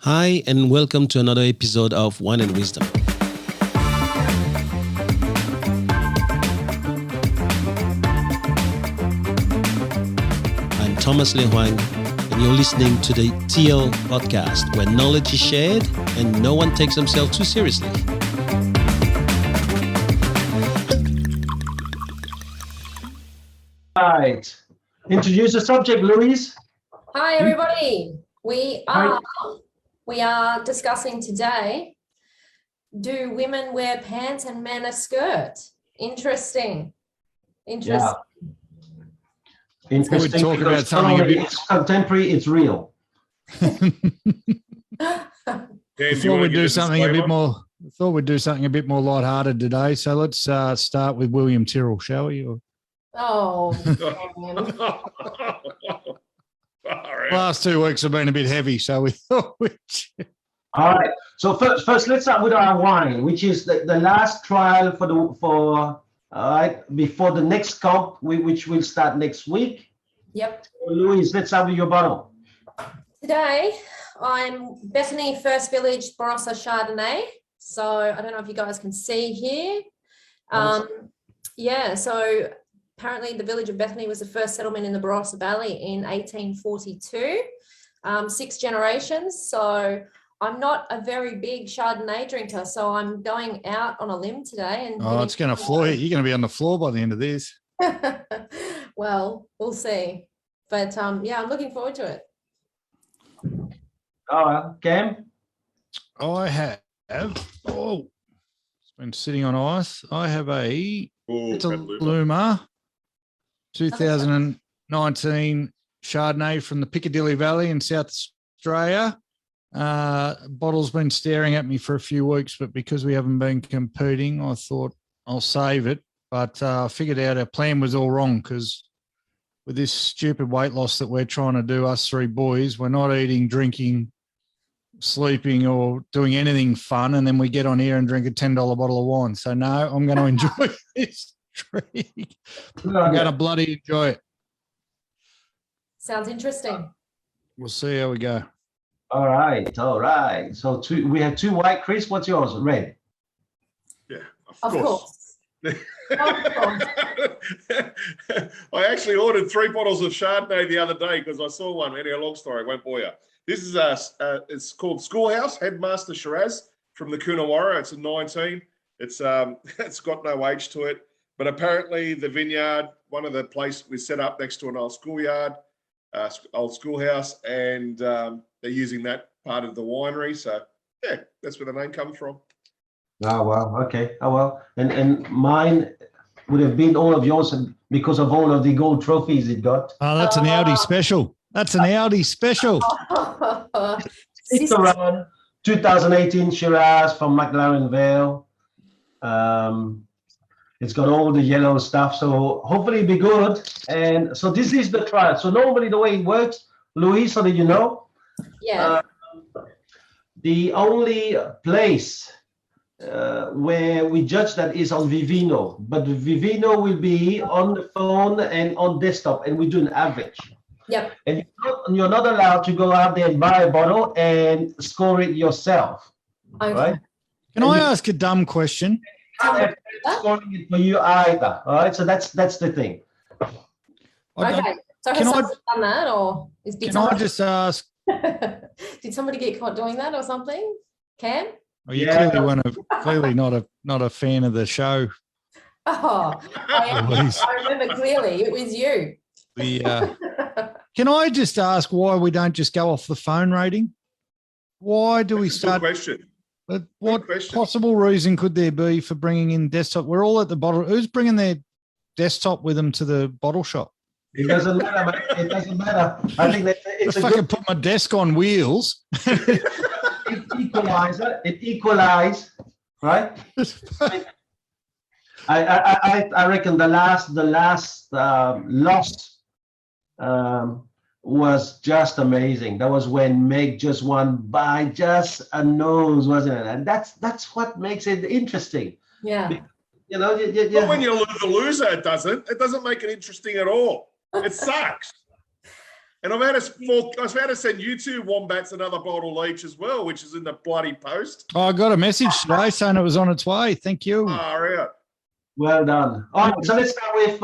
Hi, and welcome to another episode of Wine and Wisdom. I'm Thomas Hoang, and you're listening to the TL podcast, where knowledge is shared and no one takes themselves too seriously. Right. Introduce the subject, Louise. Hi, everybody. We are discussing today, do women wear pants and men a skirt? Interesting. Yeah. Interesting. We talk about something a bit. It's contemporary. It's real. Before we do something a bit more, I thought we'd do something a bit more lighthearted today. So let's start with William Tyrrell, shall we? Oh, Last 2 weeks have been a bit heavy, so we thought we'd... All right. So first, let's start with our wine, which is the last trial for before the next comp, which will start next week. Yep. Louise, let's have your bottle. Today, I'm Bethany First Village Barossa Chardonnay. So I don't know if you guys can see here. So apparently the village of Bethany was the first settlement in the Barossa Valley in 1842, 6 generations. So I'm not a very big Chardonnay drinker, so I'm going out on a limb today. And it's going to floor you. You're going to be on the floor by the end of this. Well, we'll see. But I'm looking forward to it. Cam? I have, it's been sitting on ice. I have it's a Luma 2019 Chardonnay from the Piccadilly Valley in South Australia. Bottle's been staring at me for a few weeks, but because we haven't been competing, I thought I'll save it. But I figured out our plan was all wrong, because with this stupid weight loss that we're trying to do, us 3 boys, we're not eating, drinking, sleeping or doing anything fun, and then we get on here and drink a $10 bottle of wine. So no, I'm going to enjoy this drink. I'm going to bloody enjoy it. Sounds interesting. We'll see how we go. All right. So we have 2 white. Chris, what's yours? Red. Yeah, Of course. I actually ordered 3 bottles of Chardonnay the other day because I saw one. Anyway, long story, I won't bore you. This is it's called Schoolhouse Headmaster Shiraz from the Coonawarra. It's a 19. It's got no age to it, but apparently the vineyard, one of the places we set up next to an old schoolyard, old schoolhouse, and they're using that part of the winery. So yeah, that's where the name comes from. Oh, wow. Okay. Oh, well. And mine would have been all of yours because of all of the gold trophies it got. Oh, that's an Audi special. That's an Audi special. It's around 2018 Shiraz from McLaren Vale. It's got all the yellow stuff, so hopefully it'll be good. And so this is the trial. So normally the way it works, Louise, so that you know, the only place where we judge that is on Vivino, but the Vivino will be on the phone and on desktop, and we do an average. Yep. And you're not allowed to go out there and buy a bottle and score it yourself. Okay. Right? Can I ask a dumb question? Scoring it for you either. All right. So that's the thing. Okay. So has someone done that, or I just ask? Did somebody get caught doing that or something? Cam? Well, you clearly not a fan of the show. Oh, I remember clearly. It was you. Can I just ask why we don't just go off the phone rating? Why do we start? Good question. What possible reason could there be for bringing in desktop? We're all at the bottle. Who's bringing their desktop with them to the bottle shop? It doesn't matter, mate. It doesn't matter. I think that it's if I can put my desk on wheels. It equalizes, right? I reckon the last loss was just amazing. That was when Meg just won by just a nose, wasn't it? And that's what makes it interesting. Yeah. You know, But when you lose a loser, it doesn't make it interesting at all. It sucks. And I've had to send you two wombats another bottle each as well, which is in the bloody post. Oh, I got a message today saying it was on its way. Thank you. Far out. Well done. All right, so let's start with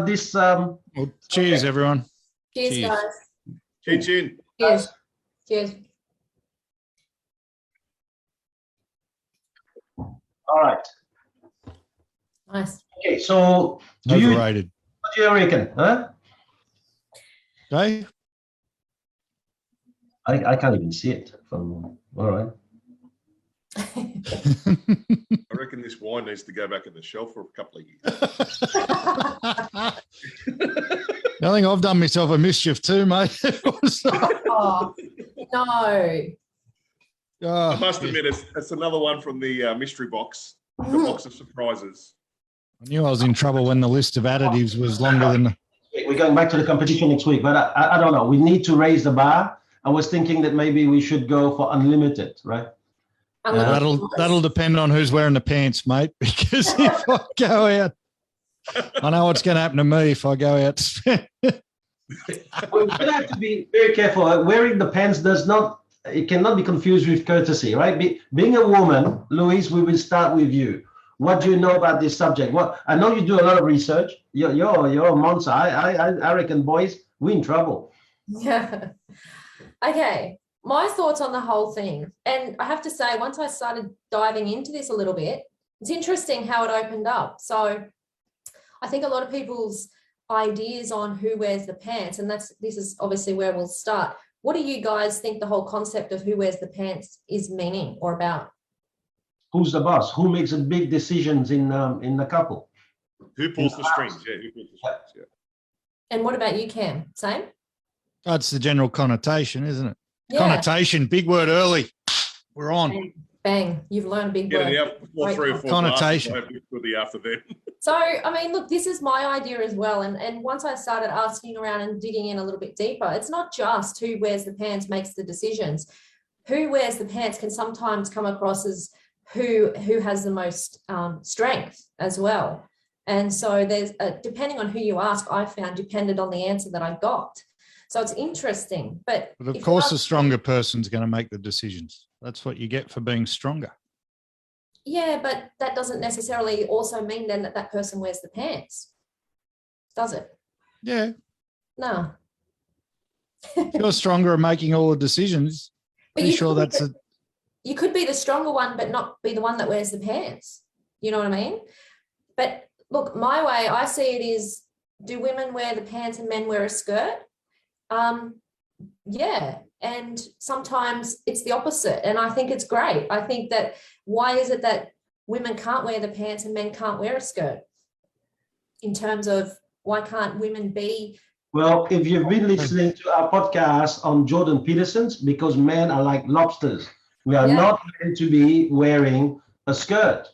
this. Well, cheers, everyone. Cheers, Cheers. guys. Chin chin. Cheers. Cheers. All right. Nice. Okay, so what Overrated. do you reckon? Huh? Okay. I can't even see it from. All right. I reckon this wine needs to go back in the shelf for a couple of years. I think I've done myself a mischief too, mate. Oh, no. I Oh, must admit, it's another one from the mystery box, the box of surprises. I knew I was in trouble when the list of additives was longer than. We're going back to the competition next week, but I don't know. We need to raise the bar. I was thinking that maybe we should go for unlimited, right? That'll depend on who's wearing the pants, mate. Because if I go out, I know what's going to happen to me if I go out. We're going to have to be very careful. Wearing the pants it cannot be confused with courtesy, right? Being a woman, Louise, we will start with you. What do you know about this subject? I know you do a lot of research. You're a monster. I reckon, boys, we're in trouble. Yeah. Okay. My thoughts on the whole thing. And I have to say, once I started diving into this a little bit, it's interesting how it opened up. So I think a lot of people's ideas on who wears the pants, and this is obviously where we'll start. What do you guys think the whole concept of who wears the pants is meaning or about? Who's the boss? Who makes the big decisions in the couple? Who pulls the strings? Yeah, who pulls the strings? Yeah. And what about you, Cam? Same? That's the general connotation, isn't it? Yeah. Connotation, big word early. We're on. Bang, bang. You've learned a big Get word. it out before 3 or 4 Connotation. glasses, we'll be after then. So, I mean, look, this is my idea as well. And once I started asking around and digging in a little bit deeper, it's not just who wears the pants makes the decisions. Who wears the pants can sometimes come across as who has the most strength as well. And so there's, depending on who you ask, I found depended on the answer that I got. So it's interesting. But of course, the stronger person's going to make the decisions. That's what you get for being stronger. Yeah, but that doesn't necessarily also mean then that person wears the pants, does it? Yeah. No. If you're stronger and making all the decisions, pretty sure that's it. You could be the stronger one, but not be the one that wears the pants. You know what I mean? But look, my way, I see it is, do women wear the pants and men wear a skirt? Yeah. And sometimes it's the opposite. And I think it's great. I think that why is it that women can't wear the pants and men can't wear a skirt? In terms of why can't women be? Well, if you've been listening to our podcast on Jordan Peterson's, because men are like lobsters, we are not meant to be wearing a skirt.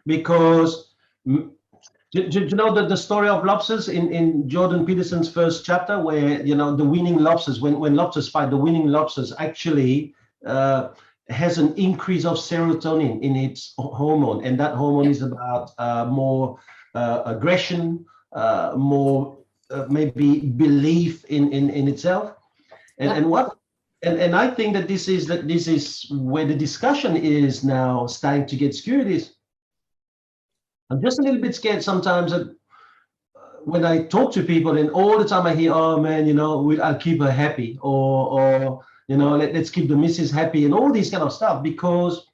Because do you know the story of lobsters in Jordan Peterson's first chapter, where the winning lobsters, when lobsters fight, the winning lobsters actually has an increase of serotonin in its hormone, and that hormone is about more aggression, more maybe belief in itself, and I think that this is where the discussion is now starting to get skewed. Is I'm just a little bit scared sometimes that when I talk to people, and all the time I hear, oh man, I'll keep her happy, or let's keep the missus happy, and all these kind of stuff, because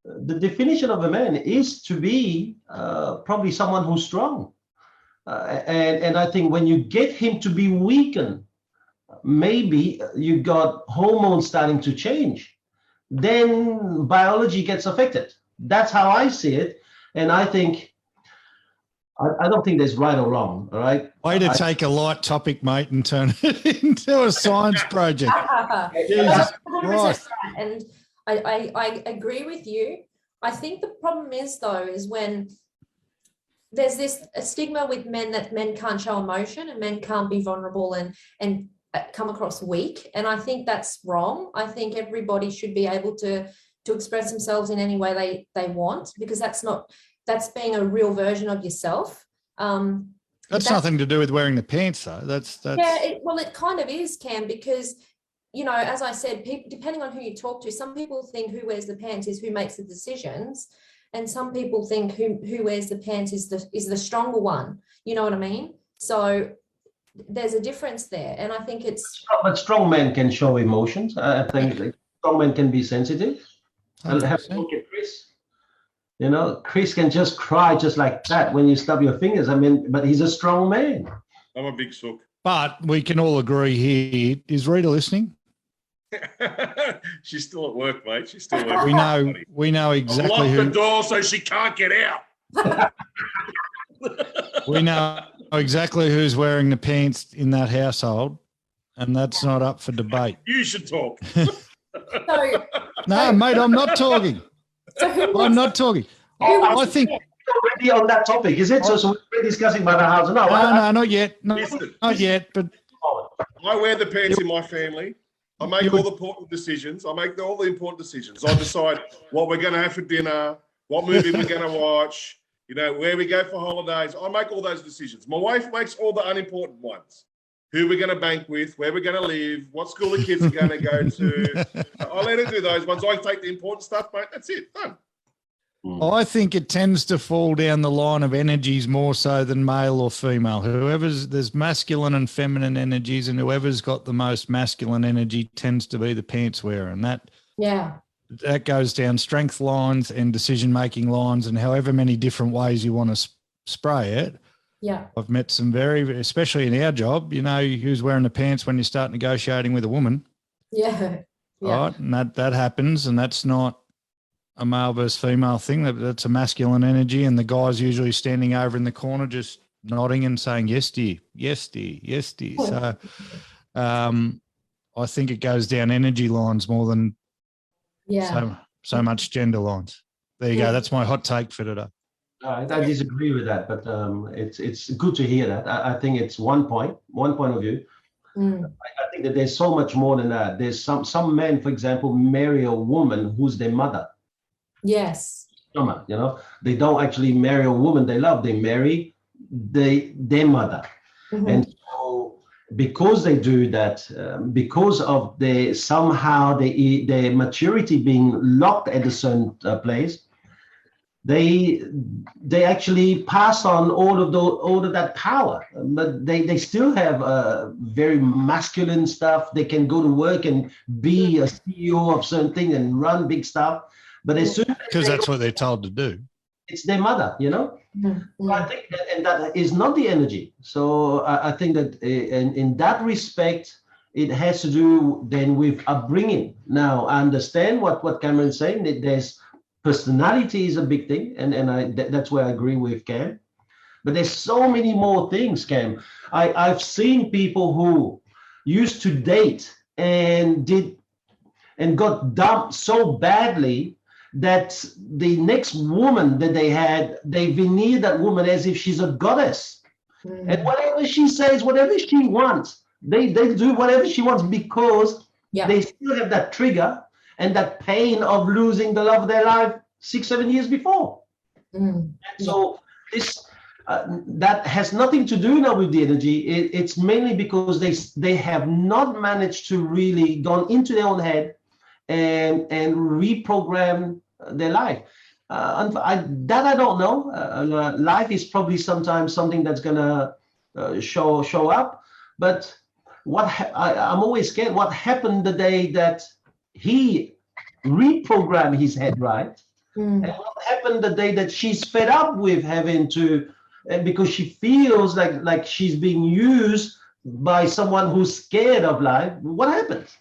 the definition of a man is to be probably someone who's strong. And I think when you get him to be weakened, maybe you got hormones starting to change, then biology gets affected. That's how I see it. And I think, I don't think there's right or wrong, all right? Way to take a light topic, mate, and turn it into a science project. Jesus Christ. And I agree with you. I think the problem is, though, is when there's a stigma with men that men can't show emotion and men can't be vulnerable and come across weak. And I think that's wrong. I think everybody should be able to express themselves in any way they want, because that's being a real version of yourself. That's nothing to do with wearing the pants, though. That's yeah. It kind of is, Cam, because as I said, people, depending on who you talk to, some people think who wears the pants is who makes the decisions, and some people think who wears the pants is the stronger one. You know what I mean? So there's a difference there, and I think it's. But strong men can show emotions. I think strong men can be sensitive. I'll have to look at Chris. Chris can just cry just like that when you stub your fingers. I mean, but he's a strong man. I'm a big sook. But we can all agree here. Is Rita listening? She's still at work, mate. She's still working. We know exactly I've who. locked the door so she can't get out. We know exactly who's wearing the pants in that household, and that's not up for debate. You should talk. No, mate, I'm not talking. I'm not talking. I think already on that topic, is it? So we're discussing about the house. No, not yet. No, not yet. But I wear the pants in my family. I make all the important decisions. I make all the important decisions. I decide what we're going to have for dinner, what movie we're going to watch, where we go for holidays. I make all those decisions. My wife makes all the unimportant ones. Who we're going to bank with, where we're going to live, what school the kids are going to go to. I let her do those ones. I take the important stuff, mate. That's it. Done. I think it tends to fall down the line of energies more so than male or female. There's masculine and feminine energies, and whoever's got the most masculine energy tends to be the pants wearer. And that goes down strength lines and decision-making lines, and however many different ways you want to spray it. Yeah. I've met some especially in our job, who's wearing the pants when you start negotiating with a woman. Yeah. Right. And that happens, and that's not a male versus female thing. That's a masculine energy, and the guy's usually standing over in the corner just nodding and saying, yes, dear, yes, dear, yes, dear. So I think it goes down energy lines more than so much gender lines. There you go. That's my hot take for today. I disagree with that, but it's good to hear that. I think it's one point of view. I think that there's so much more than that. There's some men, for example, marry a woman who's their mother. Yes. They don't actually marry a woman they love. They marry their mother. Mm-hmm. And so because they do that, because of their maturity being locked at a certain place, they actually pass on all of that power, but they still have very masculine stuff. They can go to work and be a CEO of certain things and run big stuff. But as soon as because that's what they're told to do, it's their mother, Mm-hmm. So I think that is not the energy. So I think that in that respect, it has to do then with upbringing. Now I understand what Cameron's saying, that there's personality is a big thing, and that's where I agree with Cam. But there's so many more things, Cam. I've seen people who used to date and got dumped so badly that the next woman that they had, they veneer that woman as if she's a goddess. Mm. And whatever she says, whatever she wants, they do whatever she wants because they still have that trigger and that pain of losing the love of their life 6-7 years before. And so this that has nothing to do now with the energy. It's mainly because they have not managed to really gone into their own head and reprogram their life. I don't know. Life is probably sometimes something that's gonna show up. But I'm always scared. What happened the day that he reprogrammed his head right? And what happened the day that she's fed up with having to, because she feels like she's being used by someone who's scared of life? What happens?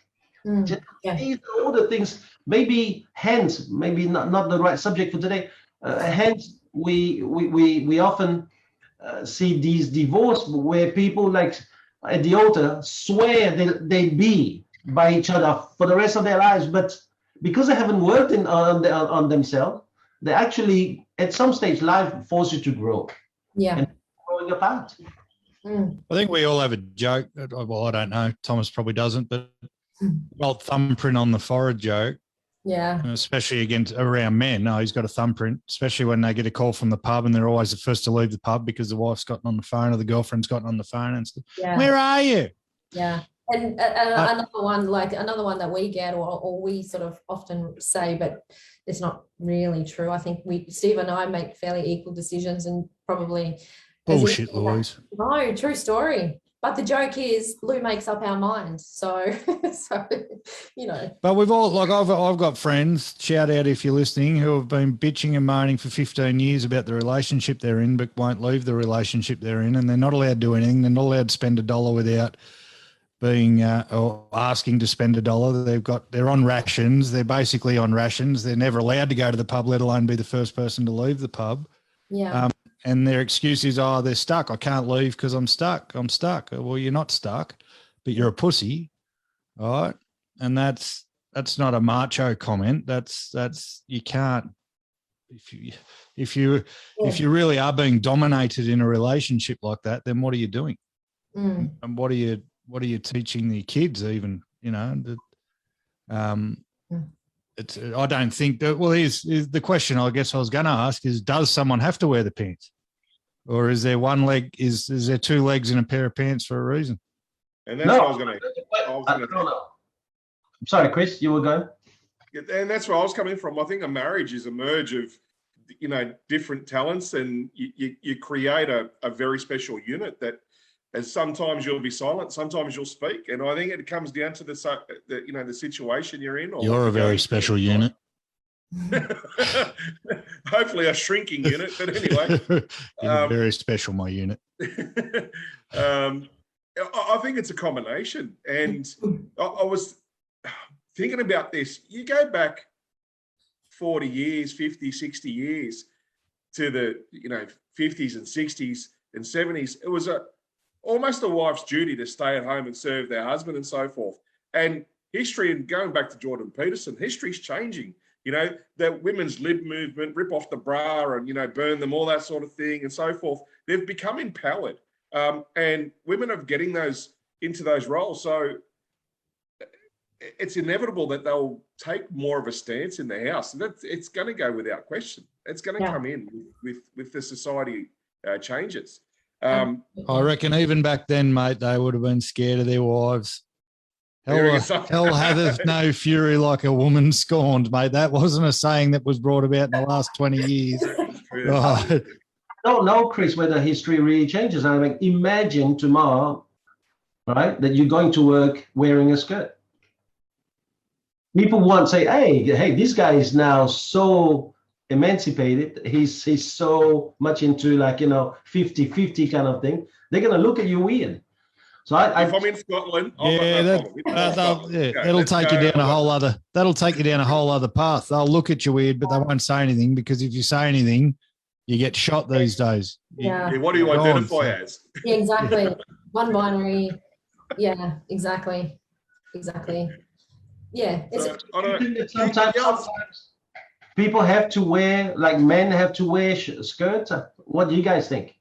These are all the things. Maybe not the right subject for today. Hence, we often see these divorce where people like at the altar swear they be by each other for the rest of their lives, but because they haven't worked on themselves, they actually at some stage life forces you to grow. And growing apart. I think we all have a joke. Well, I don't know. Thomas probably doesn't, but old thumbprint on the forehead joke. Yeah. especially against around men. No, he's got a thumbprint, especially when they get a call from the pub and they're always the first to leave the pub because the wife's gotten on the phone or the girlfriend's gotten on the phone and said, Yeah. "Where are you?" Yeah. And another one that we get or we sort of often say, but it's not really true. I think Steve and I make fairly equal decisions and probably Bullshit, Louise. No, true story. But the joke is Lou makes up our mind. So, you know. But we've all, like, I've got friends, shout out if you're listening, who have been bitching and moaning for 15 years about the relationship they're in, but won't leave the relationship they're in, and they're not allowed to do anything. They're not allowed to spend $1 without being or asking to spend $1. They're on rations. They're basically on rations. They're never allowed to go to the pub, let alone be the first person to leave the pub. Yeah. And their excuse is, oh, they're stuck. I can't leave because I'm stuck. I'm stuck. Well, you're not stuck, but you're a pussy, all right? And that's not a macho comment. That's you can't. If you really are being dominated in a relationship like that, then what are you doing? Mm. And what are you teaching the kids? Even, you know, it's. I don't think that. Well, here's the question. I guess I was going to ask is: does someone have to wear the pants, or is there one leg? Is there two legs in a pair of pants for a reason? And that's what I was going to. I'm sorry, Chris, you were going. And that's where I was coming from. I think a marriage is a merge of, you know, different talents, and you create a very special unit that. As sometimes you'll be silent, sometimes you'll speak, and I think it comes down to the situation you're in. Or you're a very special unit. Hopefully, a shrinking unit, but anyway, you're very special, my unit. I think it's a combination, and I was thinking about this. You go back 40 years, 50, 60 years to the 50s and 60s and 70s. It was almost a wife's duty to stay at home and serve their husband and so forth. And history, and going back to Jordan Peterson, history's changing. You know, the women's lib movement, rip off the bra and, burn them, all that sort of thing and so forth. They've become empowered. And women are getting into those roles. So it's inevitable that they'll take more of a stance in the house. And it's going to go without question. It's going to come in with the society changes. I reckon even back then, mate, they would have been scared of their wives. Hell hath no fury like a woman scorned, mate. That wasn't a saying that was brought about in the last 20 years. I don't know, Chris, whether history really changes. I mean, imagine tomorrow, right, that you're going to work wearing a skirt. People won't say, hey, this guy is now so emancipated, he's so much into 50-50 kind of thing. They're gonna look at you weird. So if I'm in Scotland, that'll take you down a whole other. That'll take you down a whole other path. They'll look at you weird, but they won't say anything, because if you say anything, you get shot these days. Yeah. What do you identify as? Yeah, exactly. One binary. Yeah, exactly. Yeah. Sometimes people have to wear, men have to wear skirts. What do you guys think?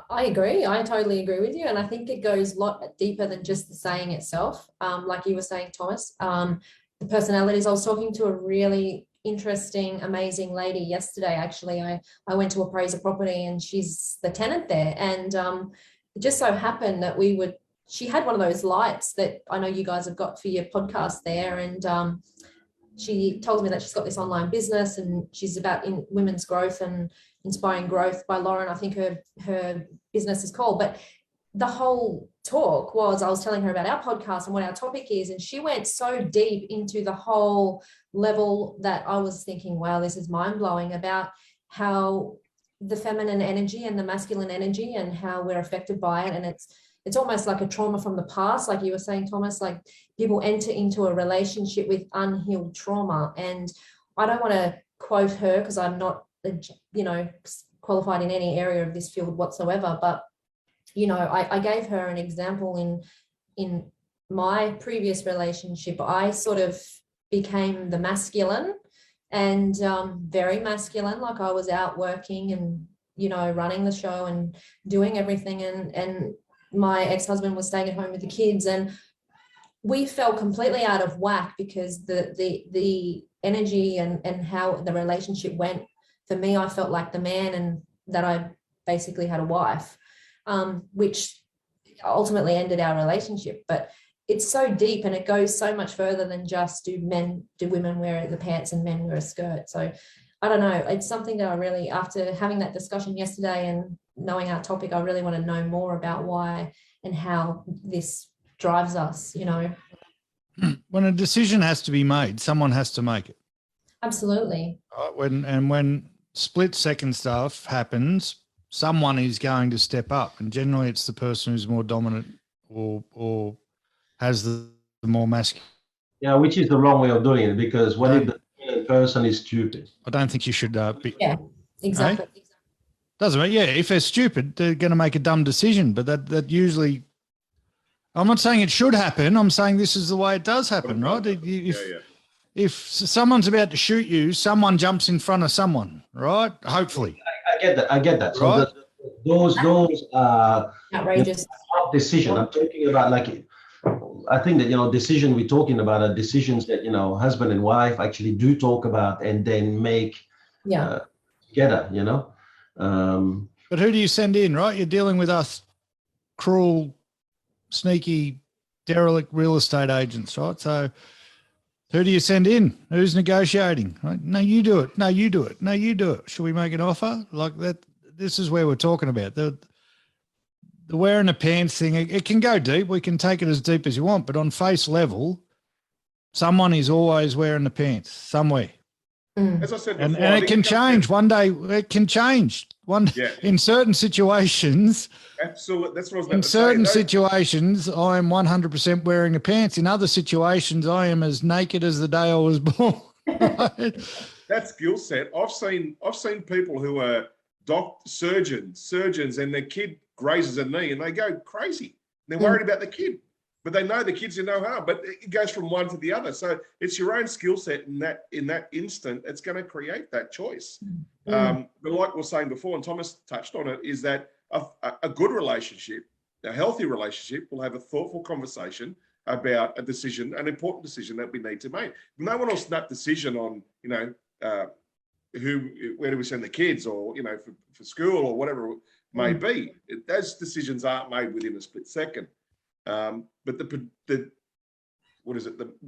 I agree. I totally agree with you. And I think it goes a lot deeper than just the saying itself. Like you were saying, Thomas, the personalities. I was talking to a really interesting, amazing lady yesterday. Actually, I went to appraise a property and she's the tenant there. And it just so happened that she had one of those lights that I know you guys have got for your podcast there. And she told me that she's got this online business and she's about in women's growth and inspiring growth by Lauren. I think her business is called. But the whole talk was, I was telling her about our podcast and what our topic is, and she went so deep into the whole level that I was thinking, wow, this is mind-blowing, about how the feminine energy and the masculine energy and how we're affected by it. And it's almost like a trauma from the past, like you were saying, Thomas, like people enter into a relationship with unhealed trauma. And I don't want to quote her because I'm not, qualified in any area of this field whatsoever. But, I gave her an example in my previous relationship. I sort of became the masculine and very masculine, like I was out working and, running the show and doing everything. And my ex-husband was staying at home with the kids. And we fell completely out of whack because the energy and how the relationship went. For me, I felt like the man and that I basically had a wife, which ultimately ended our relationship. But it's so deep and it goes so much further than just do women wear the pants and men wear a skirt. So I don't know. It's something that I really, after having that discussion yesterday and knowing our topic, I really want to know more about why and how this drives us, you know. When a decision has to be made, someone has to make it. Absolutely. When split second stuff happens, someone is going to step up, and generally it's the person who's more dominant or has the more masculine. Yeah, which is the wrong way of doing it, because what if the dominant person is stupid? I don't think you should be. Yeah, exactly. Right? Doesn't matter. Yeah, if they're stupid, they're going to make a dumb decision, but that usually, I'm not saying it should happen. I'm saying this is the way it does happen, right? If someone's about to shoot you, someone jumps in front of someone, right? Hopefully. I get that. So right? those Outrageous decision. I'm talking about, like, I think that, you know, decision we're talking about are decisions that, you know, husband and wife actually do talk about and then make together, you know. But who do you send in, right? You're dealing with us cruel, sneaky, derelict real estate agents, right? So who do you send in? Who's negotiating? Right? No, you do it. No, you do it. No, you do it. Should we make an offer? Like that? This is where we're talking about. The wearing the pants thing, it can go deep. We can take it as deep as you want, but on face level, someone is always wearing the pants somewhere. As I said before, and it can change one day. It can change in certain situations. Absolutely, that's what I was about in to certain say. Situations, I am 100% wearing the pants. In other situations, I am as naked as the day I was born. Right? That skill set. I've seen people who are surgeons, and their kid grazes a knee and they go crazy. They're worried about the kid, but they know the kid's in no harm. But it goes from one to the other. So it's your own skill set in that instant. It's going to create that choice. But like we were saying before, and Thomas touched on it, is that a good relationship, a healthy relationship, will have a thoughtful conversation about a decision, an important decision that we need to make. No one will snap decision on, you know, where do we send the kids, or, you know, for school or whatever it may be. Those decisions aren't made within a split second. But the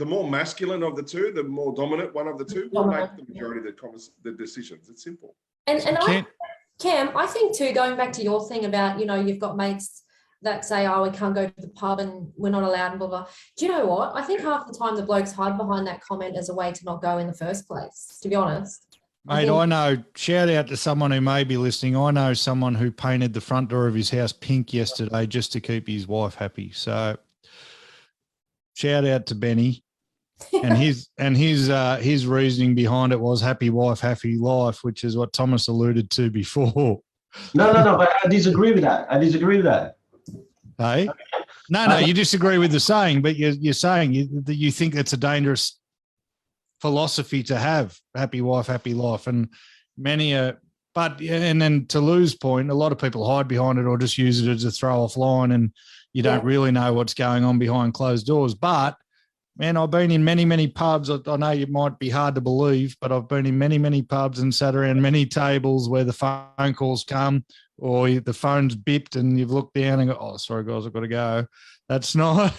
more masculine of the two, the more dominant one of the two, will make the majority of the decisions. It's simple. And Cam, I think too, going back to your thing about, you know, you've got mates that say, oh, we can't go to the pub and we're not allowed and blah, blah. Do you know what? I think half the time the blokes hide behind that comment as a way to not go in the first place, to be honest. Mate, I know, shout out to someone who may be listening. I know someone who painted the front door of his house pink yesterday just to keep his wife happy. So shout out to Benny. And his reasoning behind it was happy wife, happy life, which is what Thomas alluded to before. No, but I disagree with that. Hey? No, you disagree with the saying, but you're saying you think it's a dangerous philosophy to have, happy wife, happy life. And and then to Lou's point, a lot of people hide behind it or just use it as a throw off line, and you don't really know what's going on behind closed doors. But man, I've been in many, many pubs. I know it might be hard to believe, but I've been in many, many pubs and sat around many tables where the phone calls come or the phone's bipped and you've looked down and go, oh, sorry, guys, I've got to go. That's not.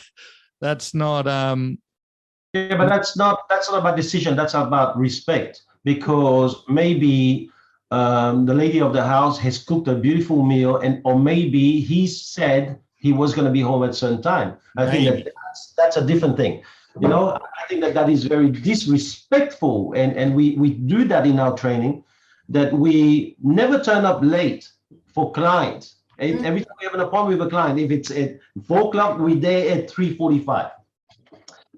Yeah, but that's not about decision. That's about respect, because maybe the lady of the house has cooked a beautiful meal, or maybe he said he was going to be home at a certain time. I think that's a different thing. You know, I think that is very disrespectful, and we do that in our training, that we never turn up late for clients. Every time we have an appointment with a client, if it's at 4 o'clock, we're there at 3:45.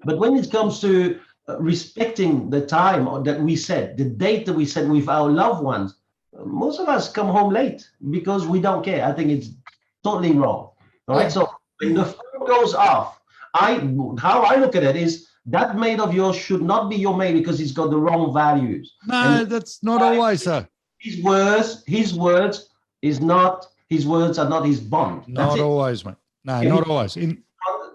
But when it comes to respecting the time that we set, the date that we set with our loved ones, most of us come home late because we don't care. I think it's totally wrong. All right. So when the phone goes off, how I look at it is that mate of yours should not be your mate because he's got the wrong values. No, that's not always so. His words are not his bond. Not always, mate. No, not always.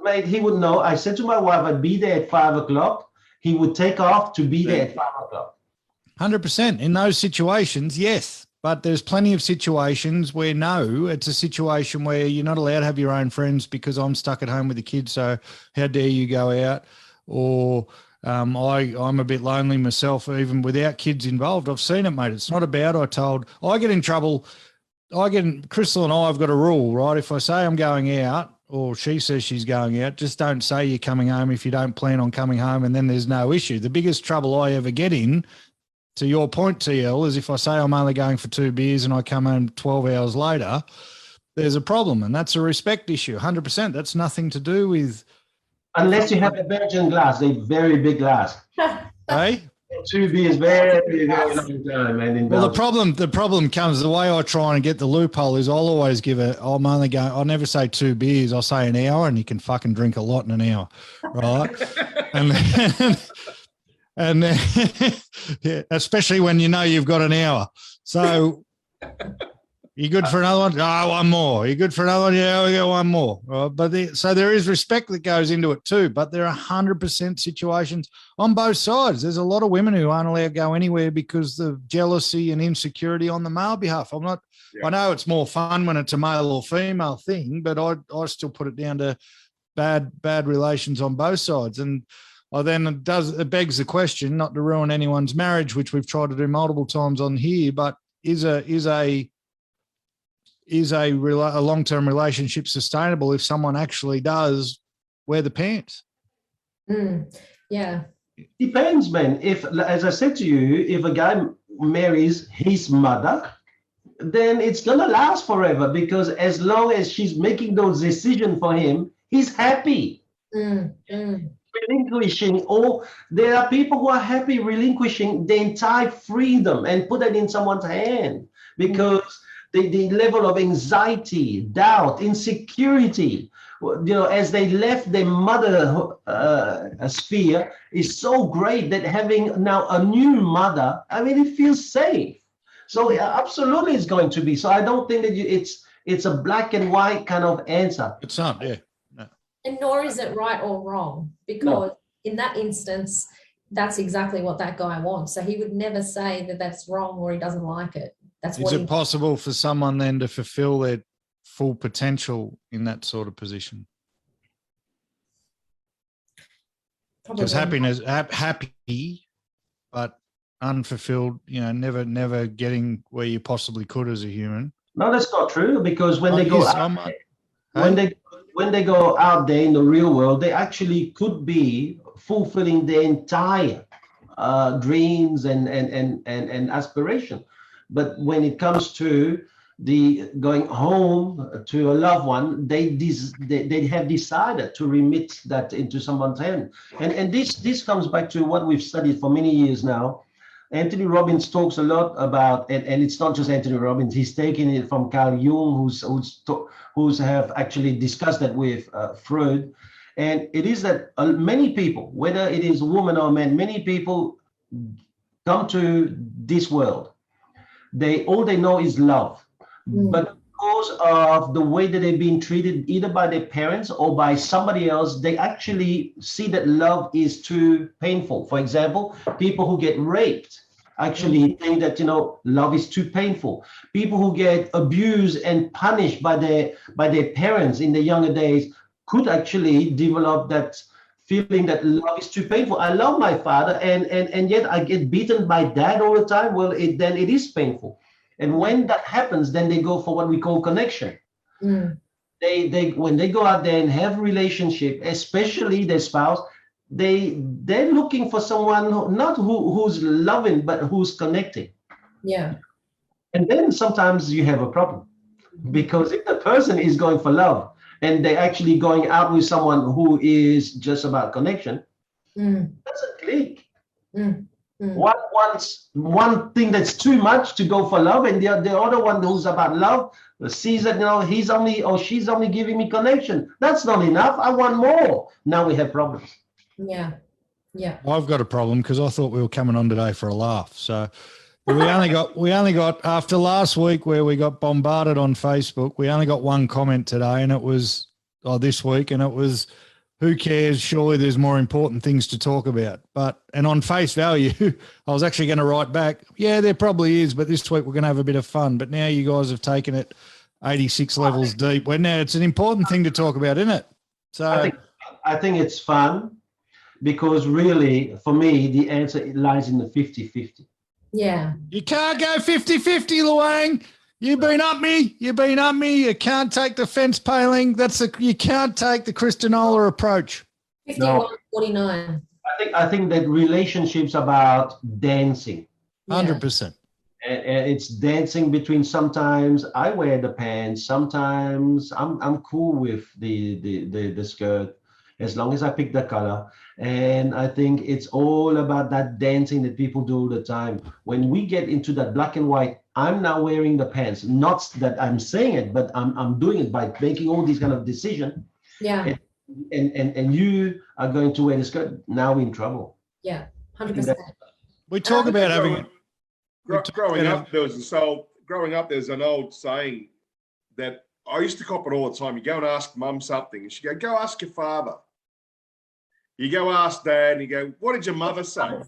mate, he would know. I said to my wife, I'd be there at 5 o'clock. He would take off to be there at 5 o'clock. 100%. In those situations, yes. But there's plenty of situations where no, it's a situation where you're not allowed to have your own friends because I'm stuck at home with the kids. So how dare you go out? Or I'm a bit lonely myself, even without kids involved. I've seen it, mate. It's not about I get in trouble. Crystal and I've got a rule, right? If I say I'm going out or she says she's going out, just don't say you're coming home if you don't plan on coming home, and then there's no issue. The biggest trouble I ever get in, to your point, TL, is if I say I'm only going for 2 beers and I come home 12 hours later, there's a problem, and that's a respect issue, 100%. That's nothing to do with... Unless you have a virgin glass, a very big glass. Hey? 2 beers, very, very long time. And well, the problem comes, the way I try and get the loophole is I'll always I'll never say 2 beers, I'll say an hour, and you can fucking drink a lot in an hour, right? and then yeah, especially when you know you've got an hour. So you good for another one? Oh, one more. You good for another one? Yeah, we got one more. Right? So there is respect that goes into it too, but there are 100% situations on both sides. There's a lot of women who aren't allowed to go anywhere because of jealousy and insecurity on the male behalf. I know it's more fun when it's a male or female thing, but I still put it down to bad relations on both sides. And it begs the question, not to ruin anyone's marriage, which we've tried to do multiple times on here, but is a long-term relationship sustainable if someone actually does wear the pants? Yeah. Depends, man. If, as I said to you, if a guy marries his mother, then it's gonna last forever, because as long as she's making those decisions for him, he's happy. Relinquishing, or there are people who are happy relinquishing the entire freedom and put it in someone's hand, because the level of anxiety, doubt, insecurity, as they left their mother sphere, is so great that having now a new mother, I mean, it feels safe. So absolutely it's going to be. So I don't think that it's a black and white kind of answer. It's not, yeah. No. And nor is it right or wrong, because in that instance, that's exactly what that guy wants. So he would never say that that's wrong or he doesn't like it. Is it possible for someone then to fulfill their full potential in that sort of position? Because happy, but unfulfilled, never getting where you possibly could as a human. No, that's not true, because when they go out, when they go out there in the real world, they actually could be fulfilling their entire dreams and aspiration. But when it comes to the going home to a loved one, they have decided to remit that into someone's hand. And this comes back to what we've studied for many years now. Anthony Robbins talks a lot about, and it's not just Anthony Robbins, he's taking it from Carl Jung, who's have actually discussed that with Freud. And it is that many people, whether it is woman or man, many people come to this world. All they know is love. But because of the way that they've been treated either by their parents or by somebody else, they actually see that love is too painful. For example, people who get raped actually think that, love is too painful. People who get abused and punished by their parents in the younger days could actually develop that feeling that love is too painful. I love my father, and yet I get beaten by dad all the time. Well, then it is painful. And when that happens, then they go for what we call connection. They when they go out there and have a relationship, especially their spouse, they're looking for someone who's loving, but who's connecting. Yeah. And then sometimes you have a problem, because if the person is going for love and they're actually going out with someone who is just about connection, doesn't click. One wants one thing that's too much to go for love, and the other one who's about love sees that he's only or she's only giving me connection. That's not enough. I want more. Now we have problems. Yeah. I've got a problem because I thought we were coming on today for a laugh. So we only got after last week where we got bombarded on Facebook. We only got one comment today, and it was this week, and it was who cares? Surely there's more important things to talk about. And on face value, I was actually going to write back, yeah, there probably is, but this week we're going to have a bit of fun. But now you guys have taken it 86 levels deep. Well, now it's an important thing to talk about, isn't it? So I think it's fun because really, for me, the answer lies in the 50-50. Yeah. You can't go 50-50, Luang. You've been up me. You can't take the fence paling. You can't take the Christinola approach. 51-49. I think that relationships about dancing. 100%. And it's dancing between, sometimes I wear the pants, sometimes I'm cool with the skirt, as long as I pick the color. And I think it's all about that dancing that people do all the time. When we get into that black and white, I'm now wearing the pants. Not that I'm saying it, but I'm doing it by making all these kind of decisions. Yeah. And you are going to wear the skirt. Now we're in trouble. Yeah. 100%. We talk about having. Growing up, there's an old saying that I used to cop it all the time. You go and ask mum something, and she go ask your father. You go ask dad, and you go, what did your mother say?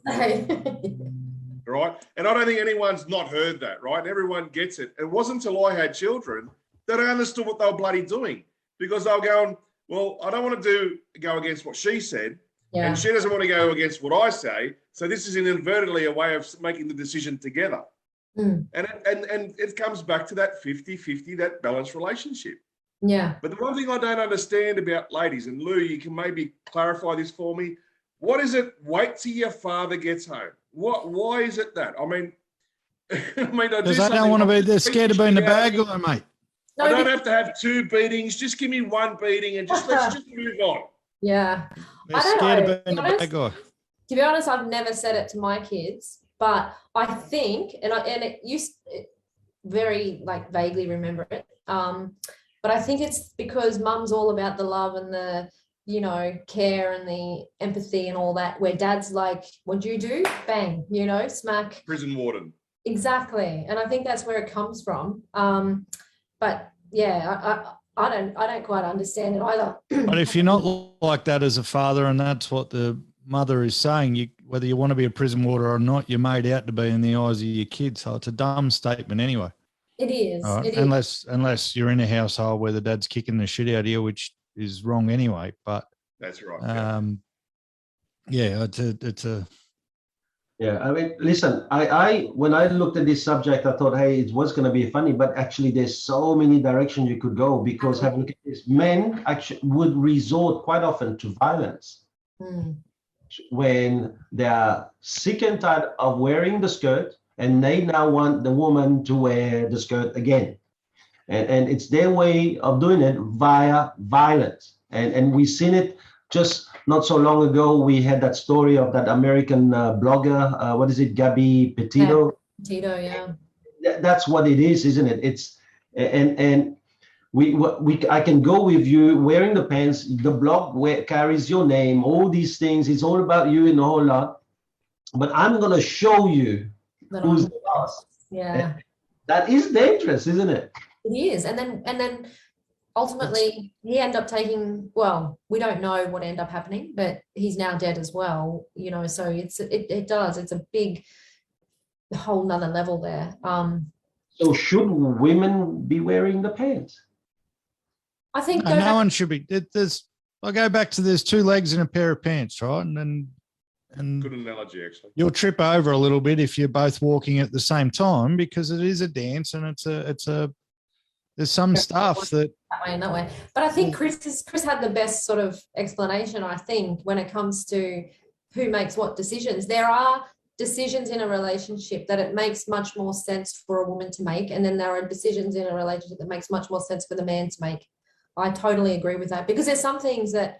Right? And I don't think anyone's not heard that, right? Everyone gets it. It wasn't until I had children that I understood what they were bloody doing, because they were going, well, I don't want to go against what she said. Yeah. And she doesn't want to go against what I say. So this is inadvertently a way of making the decision together. And it comes back to that 50-50, that balanced relationship. Yeah. But the one thing I don't understand about ladies, and Lou, you can maybe clarify this for me. What is it? Wait till your father gets home. Why is it that? I mean, because I don't want to be. They're scared of being the bad guy, mate. I don't have to have 2 beatings. Just give me 1 beating, and let's just move on. Yeah. They're scared of being the bad guy. To be honest, I've never said it to my kids, but I think, and it used very like vaguely remember it. But I think it's because mum's all about the love and the, care and the empathy and all that, where dad's like, what'd you do? Bang, smack. Prison warden. Exactly. And I think that's where it comes from. But yeah, I don't quite understand it either. But if you're not like that as a father, and that's what the mother is saying, whether you want to be a prison warder or not, you're made out to be in the eyes of your kids. So it's a dumb statement anyway. It is. Right? It is. Unless you're in a household where the dad's kicking the shit out of you, which is wrong anyway. But that's right. It's a. Yeah, I mean, listen, I when I looked at this subject, I thought, hey, it was going to be funny, but actually there's so many directions you could go, because have a look at this. Men actually would resort quite often to violence when they are sick and tired of wearing the skirt, and they now want the woman to wear the skirt again. And it's their way of doing it via violence. And we've seen it just not so long ago. We had that story of that American blogger, what is it, Gabby Petito? Yeah, Petito, yeah. That's what it is, isn't it? It's and I can go with you wearing the pants. The blog carries your name. All these things. It's all about you and a whole lot. But I'm gonna show you who's the boss. Yeah. And that is dangerous, isn't it? It is. And then ultimately he ended up taking, well, we don't know what ended up happening, but he's now dead as well, so it's a big whole nother level there. So should women be wearing the pants? I think no one should be. I go back to there's 2 legs in a pair of pants, right? And good analogy, actually. You'll trip over a little bit if you're both walking at the same time, because it is a dance, and there's some stuff that way. But I think Chris had the best sort of explanation, I think, when it comes to who makes what decisions. There are decisions in a relationship that it makes much more sense for a woman to make, and then there are decisions in a relationship that makes much more sense for the man to make. I totally agree with that, because there's some things that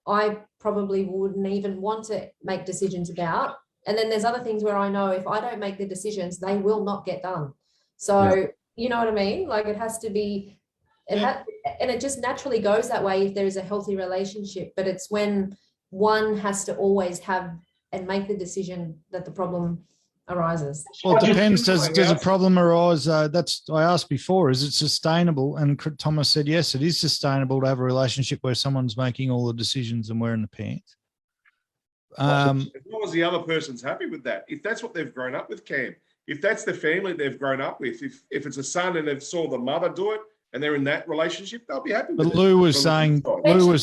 I probably wouldn't even want to make decisions about, and then there's other things where I know if I don't make the decisions, they will not get done. So you know what I mean? Like, it has to be, and it just naturally goes that way if there is a healthy relationship. But it's when one has to always have and make the decision that the problem arises. Well, it What you depends. do Does a problem arise? That's I asked before. Is it sustainable? And Thomas said yes, it is sustainable to have a relationship where someone's making all the decisions and wearing the pants. As long as the other person's happy with that. If that's what they've grown up with, Cam, if that's the family they've grown up with, if it's a son and they've saw the mother do it and they're in that relationship, they'll be happy with But it. Lou was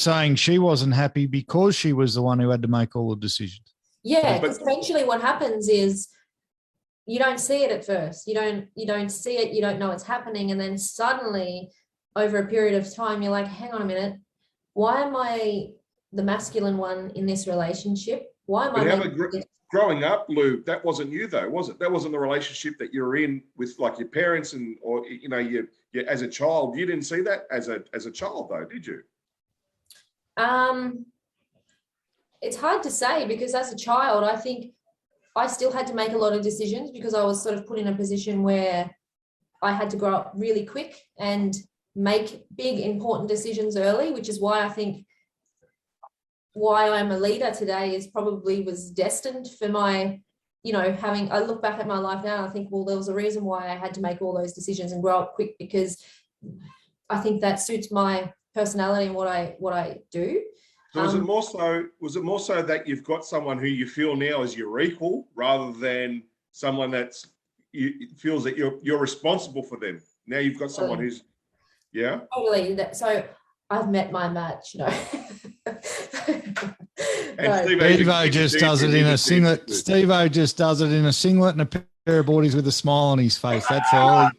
saying she wasn't happy because she was the one who had to make all the decisions. Yeah, But- because eventually what happens is you don't see it at first. You don't see it. You don't know it's happening, and then suddenly, over a period of time, you're like, "Hang on a minute, why am I the masculine one in this relationship? Why am I?" Growing up, Lou, that wasn't you though, was it? That wasn't the relationship that you're in with like your parents or you as a child. You didn't see that as a child though, did you? It's hard to say because as a child, I think I still had to make a lot of decisions because I was sort of put in a position where I had to grow up really quick and make big, important decisions early, which is why I think why I'm a leader today was destined for my, I look back at my life now and I think, well, there was a reason why I had to make all those decisions and grow up quick, because I think that suits my personality and what I do. So was it more so that you've got someone who you feel now is your equal rather than someone feels that you're responsible for them? Now you've got someone who's, yeah. Totally. So I've met my match, And Steve-O just does it in a singlet. Steve-O just does it in a singlet and a pair of boardies with a smile on his face. That's all.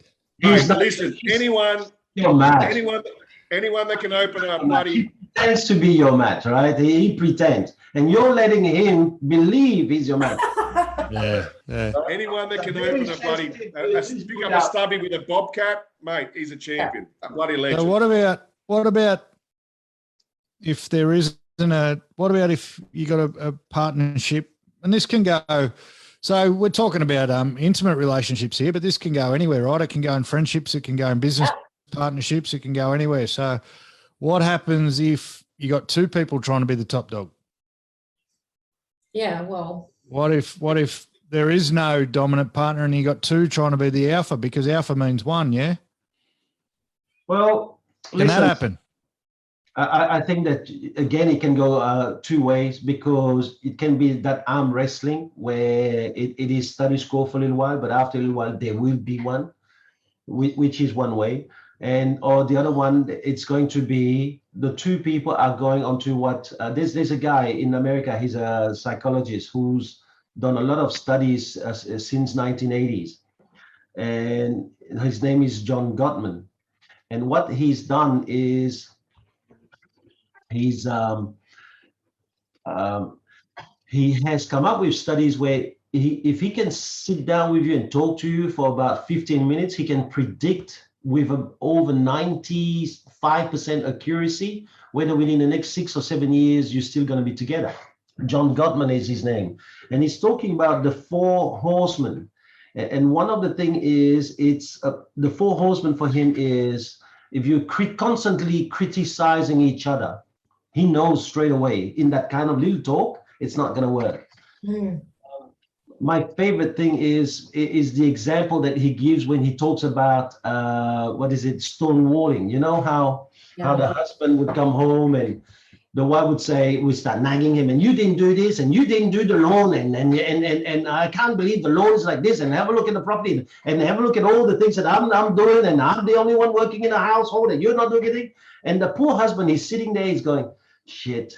Listen, anyone that can open a bloody. He pretends to be your match, right? He pretends, and you're letting him believe he's your match. Yeah. Anyone that can open a bloody pick up a stubby with a bobcat, mate, he's a champion, a bloody legend. So what about if there isn't what about if you got a partnership, and this can go, so we're talking about intimate relationships here, but this can go anywhere, right? It can go in friendships, it can go in business partnerships, it can go anywhere. So what happens if you got two people trying to be the top dog? Yeah, well. What if there is no dominant partner and you got two trying to be the alpha, because alpha means one, yeah? Well, can that happen? I think that, again, it can go two ways, because it can be that arm wrestling where it is status quo for a little while, but after a little while there will be one, which is one way. Or the other one, it's going to be the two people are going on to what, there's a guy in America, he's a psychologist who's done a lot of studies since 1980s. And his name is John Gottman. And what he's done is, he has come up with studies where if he can sit down with you and talk to you for about 15 minutes, he can predict with over 95% accuracy whether within the next 6 or 7 years you're still going to be together. John Gottman is his name, and he's talking about the 4 horsemen. And one of the thing is, it's the 4 horsemen for him is, if you're constantly criticizing each other, he knows straight away in that kind of little talk, it's not going to work. My favorite thing is the example that he gives when he talks about, stonewalling. You know how the husband would come home and the wife would start nagging him, and you didn't do this, and you didn't do the lawn, and I can't believe the lawn is like this, and have a look at the property, and have a look at all the things that I'm doing, and I'm the only one working in the household, and you're not doing anything. And the poor husband, he's sitting there, he's going, shit,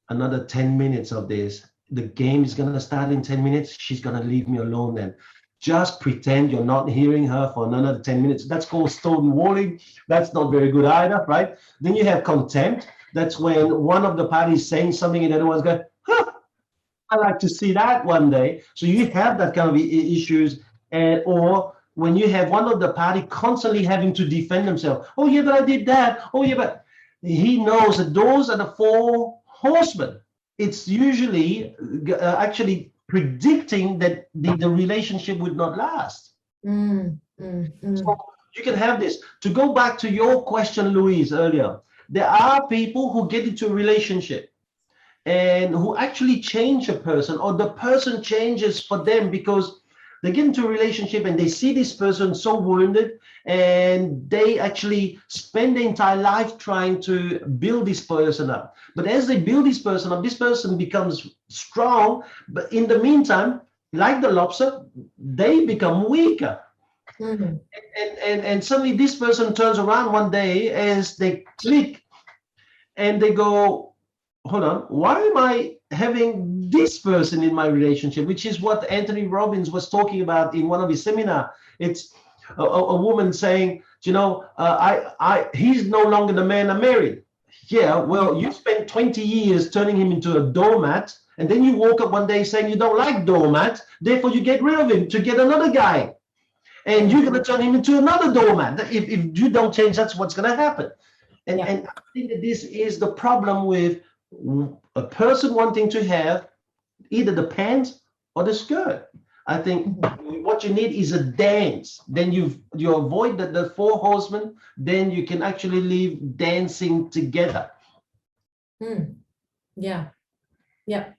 another 10 minutes of this. The game is going to start in 10 minutes. She's going to leave me alone then. Just pretend you're not hearing her for another 10 minutes. That's called stonewalling. That's not very good either, right? Then you have contempt. That's when one of the parties saying something and the other one's going, I'd like to see that one day. So you have that kind of issues. Or when you have one of the party constantly having to defend themselves. Oh, yeah, but I did that. Oh, yeah, but he knows that those are the 4 horsemen. It's usually actually predicting that the relationship would not last. So you can have this. To go back to your question, Louise, earlier, there are people who get into a relationship and who actually change a person, or the person changes for them because they get into a relationship and they see this person so wounded, and they actually spend their entire life trying to build this person up. But as they build this person up, this person becomes strong. But in the meantime, like the lobster, they become weaker. Mm-hmm. And suddenly this person turns around one day as they click and they go, hold on, why am I having this person in my relationship? Which is what Anthony Robbins was talking about in one of his seminars. It's a woman saying, you know, he's no longer the man I married. Yeah, well, you spent 20 years turning him into a doormat, and then you woke up one day saying you don't like doormat, therefore you get rid of him to get another guy. And you're going to turn him into another doormat. If you don't change, that's what's going to happen. And I think that this is the problem with a person wanting to have either the pants or the skirt. I think what you need is a dance. Then you avoid the four horsemen. Then you can actually live dancing together. Yeah. Yep.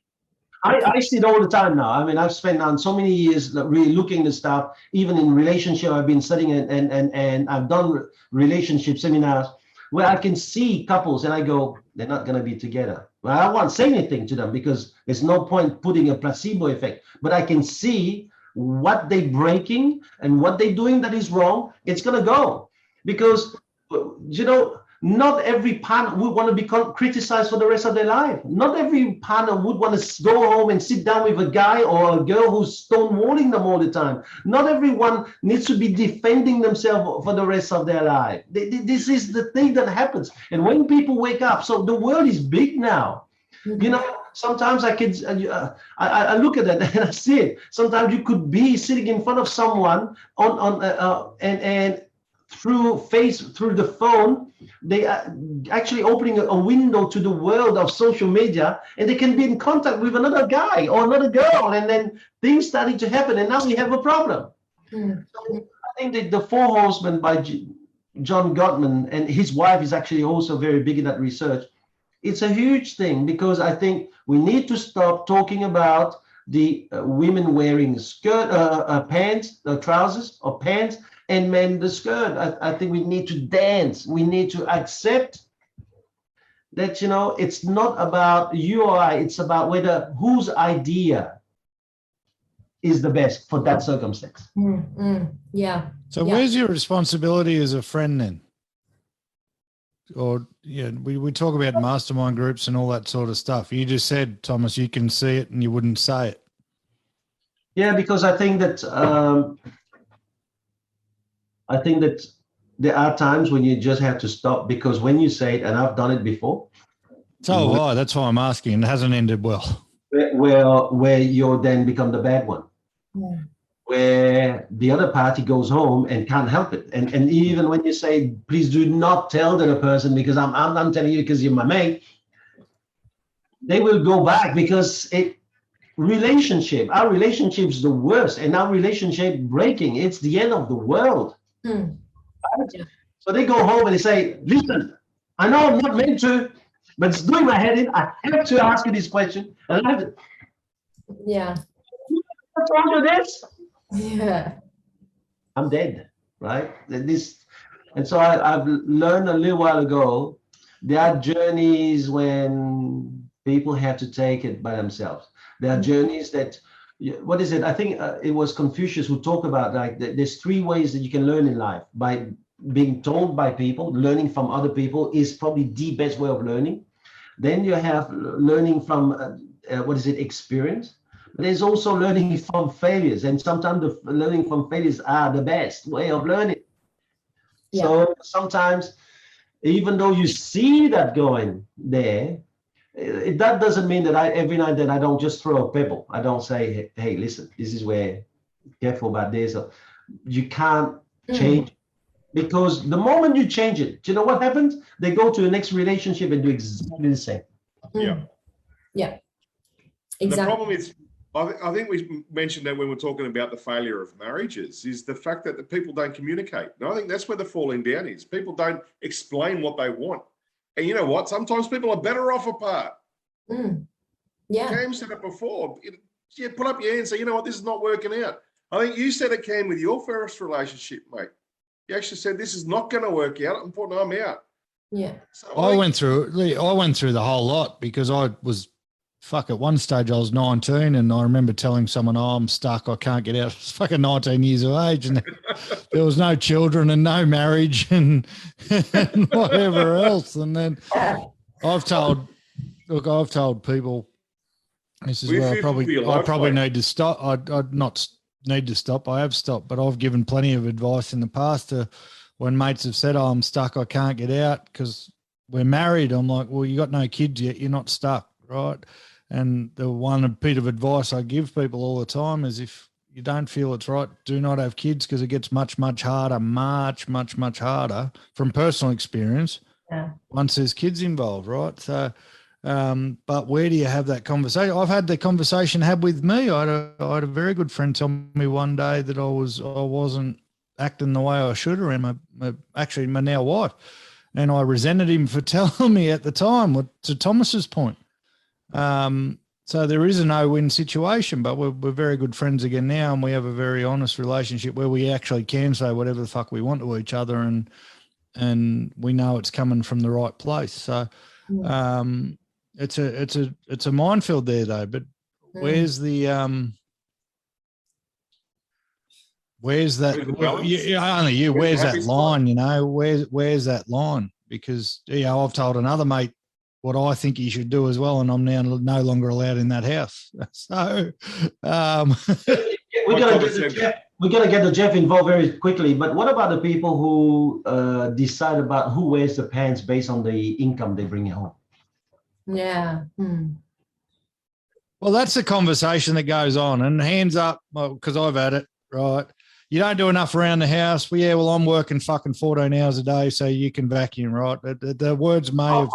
I see it all the time now. I mean, I've spent now so many years really looking at stuff. Even in relationship, I've been studying and I've done relationship seminars where I can see couples and I go, they're not going to be together. Well, I won't say anything to them because there's no point putting a placebo effect. But I can see what they're breaking and what they're doing that is wrong. It's going to go because, you know, not every partner would want to be criticized for the rest of their life. Not every partner would want to go home and sit down with a guy or a girl who's stonewalling them all the time. Not everyone needs to be defending themselves for the rest of their life. This is the thing that happens. And when people wake up, so the world is big now. You know, sometimes I look at that and I see it. Sometimes you could be sitting in front of someone and through the phone, they are actually opening a window to the world of social media, and they can be in contact with another guy or another girl, and then things starting to happen, and now we have a problem. So I think that the Four Horsemen by John Gottman, and his wife is actually also very big in that research. It's a huge thing because I think we need to stop talking about the women wearing pants, trousers or pants, and men the skirt. I think we need to dance. We need to accept that, you know, it's not about you or I, it's about whose idea is the best for that circumstance. Yeah. So where's your responsibility as a friend then? Or we talk about mastermind groups and all that sort of stuff. You just said, Thomas, you can see it and you wouldn't say it. Yeah, because I think that there are times when you just have to stop, because when you say it, and I've done it before. So have I. That's why I'm asking. It hasn't ended well. Where you then become the bad one. Yeah. Where the other party goes home and can't help it. And even when you say, please do not tell the other person because I'm telling you because you're my mate, they will go back because our relationship's the worst, and our relationship breaking, it's the end of the world. Right? Yeah. So they go home and they say, listen, I know I'm not meant to, but it's doing my head in. I have to ask you this question. And I have to. Yeah. I told you this. Yeah. I'm dead, right? And so I've learned a little while ago, there are journeys when people have to take it by themselves. There are journeys that, what is it? I think it was Confucius who talked about, like, there's three ways that you can learn in life. By being told by people, learning from other people is probably the best way of learning. Then you have learning from, experience. But there's also learning from failures. And sometimes the learning from failures are the best way of learning. Yeah. So sometimes, even though you see that going there, that doesn't mean that every night that I don't just throw a pebble. I don't say, hey, listen, this is where, careful about this. You can't change, because the moment you change it, do you know what happens? They go to the next relationship and do exactly the same. Yeah. Yeah. Exactly. The problem is, I think we mentioned that when we're talking about the failure of marriages, is the fact that the people don't communicate. And I think that's where the falling down is. People don't explain what they want. And you know what? Sometimes people are better off apart. Yeah. Cam said it before. Put up your hand and say, you know what, this is not working out. I think you said it came with your first relationship, mate. You actually said this is not going to work out, and I'm out. Yeah. So I went through the whole lot because I was at one stage I was 19 and I remember telling someone, "Oh, I'm stuck. I can't get out." I was fucking 19 years of age and there was no children and no marriage and whatever else. And then I've told people this is where I probably need to stop. I'd not need to stop. I have stopped, but I've given plenty of advice in the past to when mates have said, "Oh, I'm stuck. I can't get out because we're married." I'm like, "Well, you got no kids yet. You're not stuck, right?" And the one bit of advice I give people all the time is if you don't feel it's right, do not have kids because it gets much, much harder, much, much, much harder from personal experience once there's kids involved, right? So, but where do you have that conversation? I've had the conversation had with me. I had a very good friend tell me one day that I wasn't acting the way I should around my now wife. And I resented him for telling me at the time, to Thomas's point. So there is a no-win situation, but we're very good friends again now, and we have a very honest relationship where we actually can say whatever the fuck we want to each other, and we know it's coming from the right place. So it's a minefield there though. But where's the where's that? Only you. Where's that line? You know, where's that line? Because I've told another mate what I think he should do as well, and I'm now no longer allowed in that house. So we're gonna get the Jeff involved very quickly. But what about the people who decide about who wears the pants based on the income they bring home? Yeah. Well, that's the conversation that goes on. And hands up, because I've had it, right? You don't do enough around the house. Well, yeah, well, I'm working fucking 14 hours a day, so you can vacuum, right? The words may have.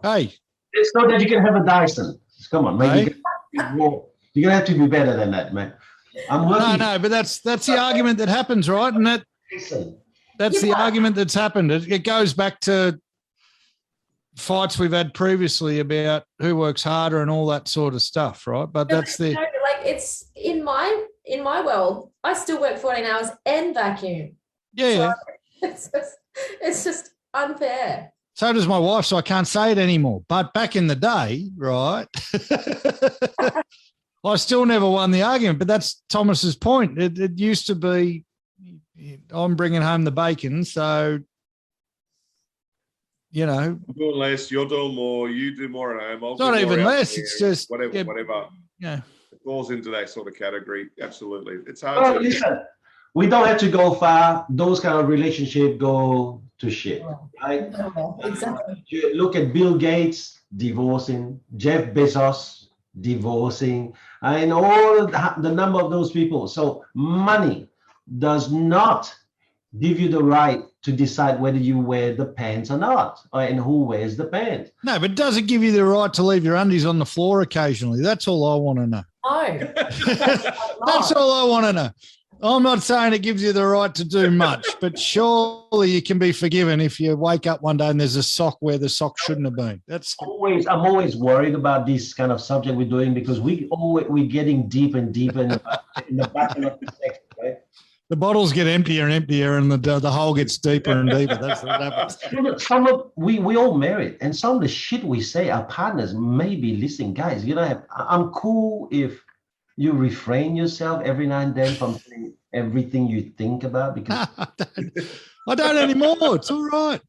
Hey, it's not that you can have a Dyson. Come on, man. You're gonna have to be better than that, man. No, but that's the argument that happens, right? And that's the argument that's happened. It goes back to fights we've had previously about who works harder and all that sort of stuff, right? But that's like it's in my world. I still work 14 hours and vacuum. Yeah, so it's just unfair. So does my wife, so I can't say it anymore. But back in the day, right, I still never won the argument. But that's Thomas's point. It used to be I'm bringing home the bacon, so, you know. I'm doing less, you're doing more, you do more at home. It's not even less. It's just. Whatever. Yeah. It falls into that sort of category. Absolutely. It's hard to. Listen, we don't have to go far. Those kind of relationships go to shit, right? Exactly. Look at Bill Gates divorcing, Jeff Bezos divorcing, and all the number of those people. So money does not give you the right to decide whether you wear the pants or not, and who wears the pants. No, but it doesn't give you the right to leave your undies on the floor occasionally. That's all I want to know. No. That's all I want to know. I'm not saying it gives you the right to do much, but surely you can be forgiven if you wake up one day and there's a sock where the sock shouldn't have been. I'm always worried about this kind of subject we're doing because we're getting deeper and deeper in the back of the sex, right? The bottles get emptier and emptier, and the hole gets deeper and deeper. That's what happens. We all married, and some of the shit we say, our partners may be listening, guys. I'm cool if you refrain yourself every now and then from saying everything you think about, because I don't anymore. It's all right.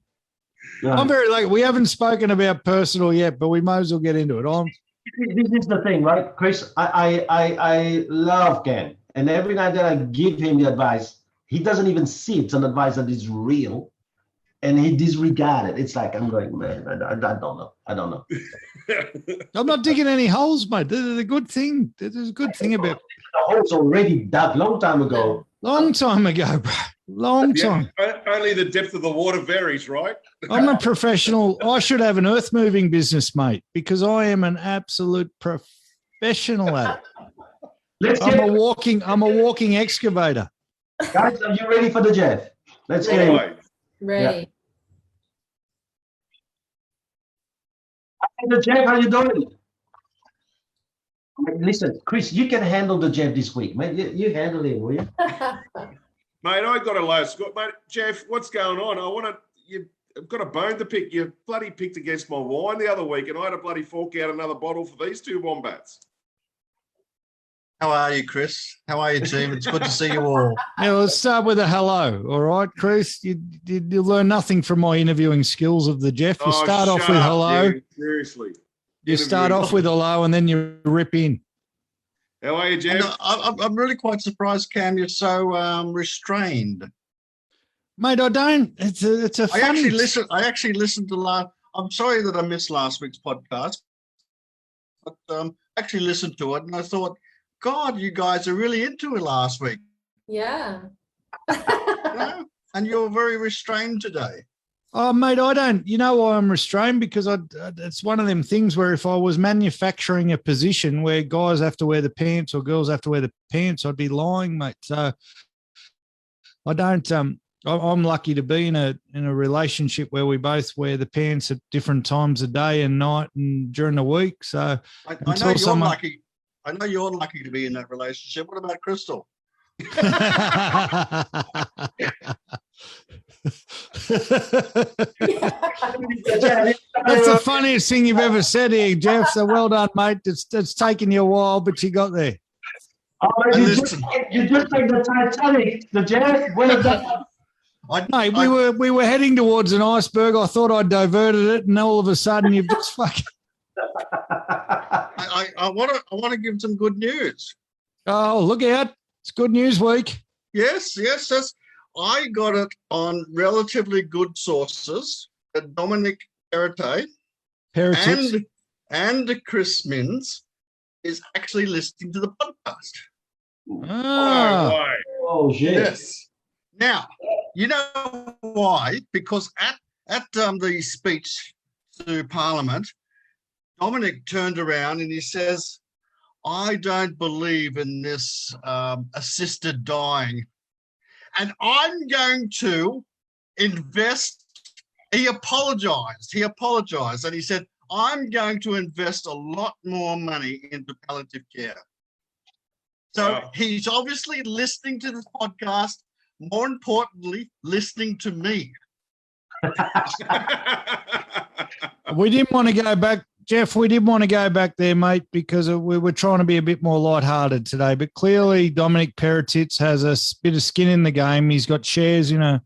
Yeah. I'm very late. We haven't spoken about personal yet, but we might as well get into it. This is the thing, right, Chris? I love Ken, and every now and then I give him the advice. He doesn't even see it's an advice that is real, and he disregards it. It's like, I'm going, man, I don't know. I'm not digging any holes, mate. There's a good thing. There's a good thing about the hole's already dug long time ago. Long time ago, bro. Long time. Only the depth of the water varies, right? I'm a professional. I should have an earth moving business, mate, because I am an absolute professional at it. I'm a walking excavator. Guys, are you ready for the Jeff? Let's get it. Ready. Yeah. Hey, the Jeff, how you doing? Listen, Chris, you can handle the Jeff this week, mate. You handle him, will you? Mate, I got a low score. Mate, Jeff, what's going on? I've got a bone to pick. You bloody picked against my wine the other week, and I had to bloody fork out another bottle for these two wombats. How are you, Chris? How are you, team? It's good to see you all. Yeah, let's start with a hello. All right, Chris. You learn nothing from my interviewing skills of the Jeff. You start off with hello. Dude, seriously. You start off with hello, and then you rip in. How are you, Jeff? I'm really quite surprised, Cam. You're so restrained. Mate, I don't. It's a funny. I actually listened to I'm sorry that I missed last week's podcast, but actually listened to it, and I thought, God, you guys are really into it last week. Yeah. And you're very restrained today. Oh, mate, I don't. You know why I'm restrained? Because it's one of them things where if I was manufacturing a position where guys have to wear the pants or girls have to wear the pants, I'd be lying, mate. So I don't. I'm lucky to be in a relationship where we both wear the pants at different times of day and night and during the week. So I know you're lucky. I know you're lucky to be in that relationship. What about Crystal? That's the funniest thing you've ever said here, Jeff. So well done, mate. It's taken you a while, but you got there. Oh, you just like the Titanic, the Jeff. Well done. Mate, we were heading towards an iceberg. I thought I'd diverted it, and all of a sudden you've just fucking. I want to give some good news. Oh, look out. It's Good News Week. Yes. I got it on relatively good sources that Dominic Perrottet and Chris Minns is actually listening to the podcast. Ah. Oh, shit. Yes. Now, you know why? Because at the speech to Parliament, Dominic turned around and he says, I don't believe in this assisted dying. And I'm going to invest. He apologized. And he said, I'm going to invest a lot more money into palliative care. So He's obviously listening to this podcast. More importantly, listening to me. We didn't want to go back, Jeff. We didn't want to go back there, mate, because we were trying to be a bit more lighthearted today. But clearly, Dominic Perrottet has a bit of skin in the game. He's got shares in a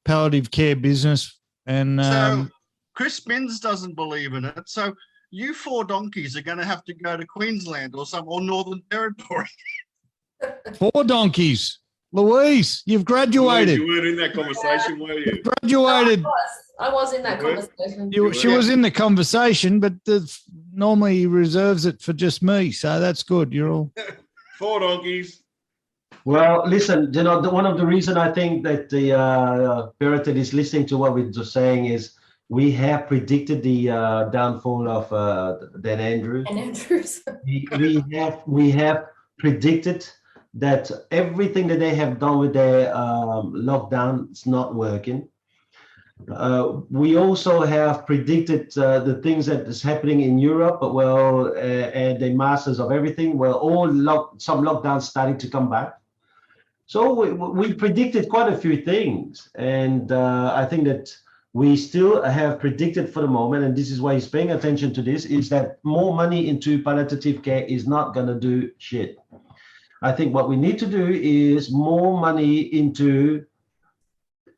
palliative care business, and so Chris Minns doesn't believe in it. So you four donkeys are going to have to go to Queensland or Northern Territory. 4 donkeys. Louise, you've graduated. You weren't in that conversation, were you? You've graduated. I was in that conversation. She was in the conversation, but normally he reserves it for just me. So that's good. You're all 4 donkeys. Well, listen, one of the reasons I think that the Perrottet is listening to what we're just saying is we have predicted the downfall of Dan Andrews. And Andrews. we have predicted that everything that they have done with their lockdown is not working. We also have predicted the things that is happening in Europe, and the masters of everything. Some lockdowns starting to come back. So we predicted quite a few things, and I think that we still have predicted for the moment, and this is why he's paying attention to this, is that more money into palliative care is not going to do shit. I think what we need to do is more money into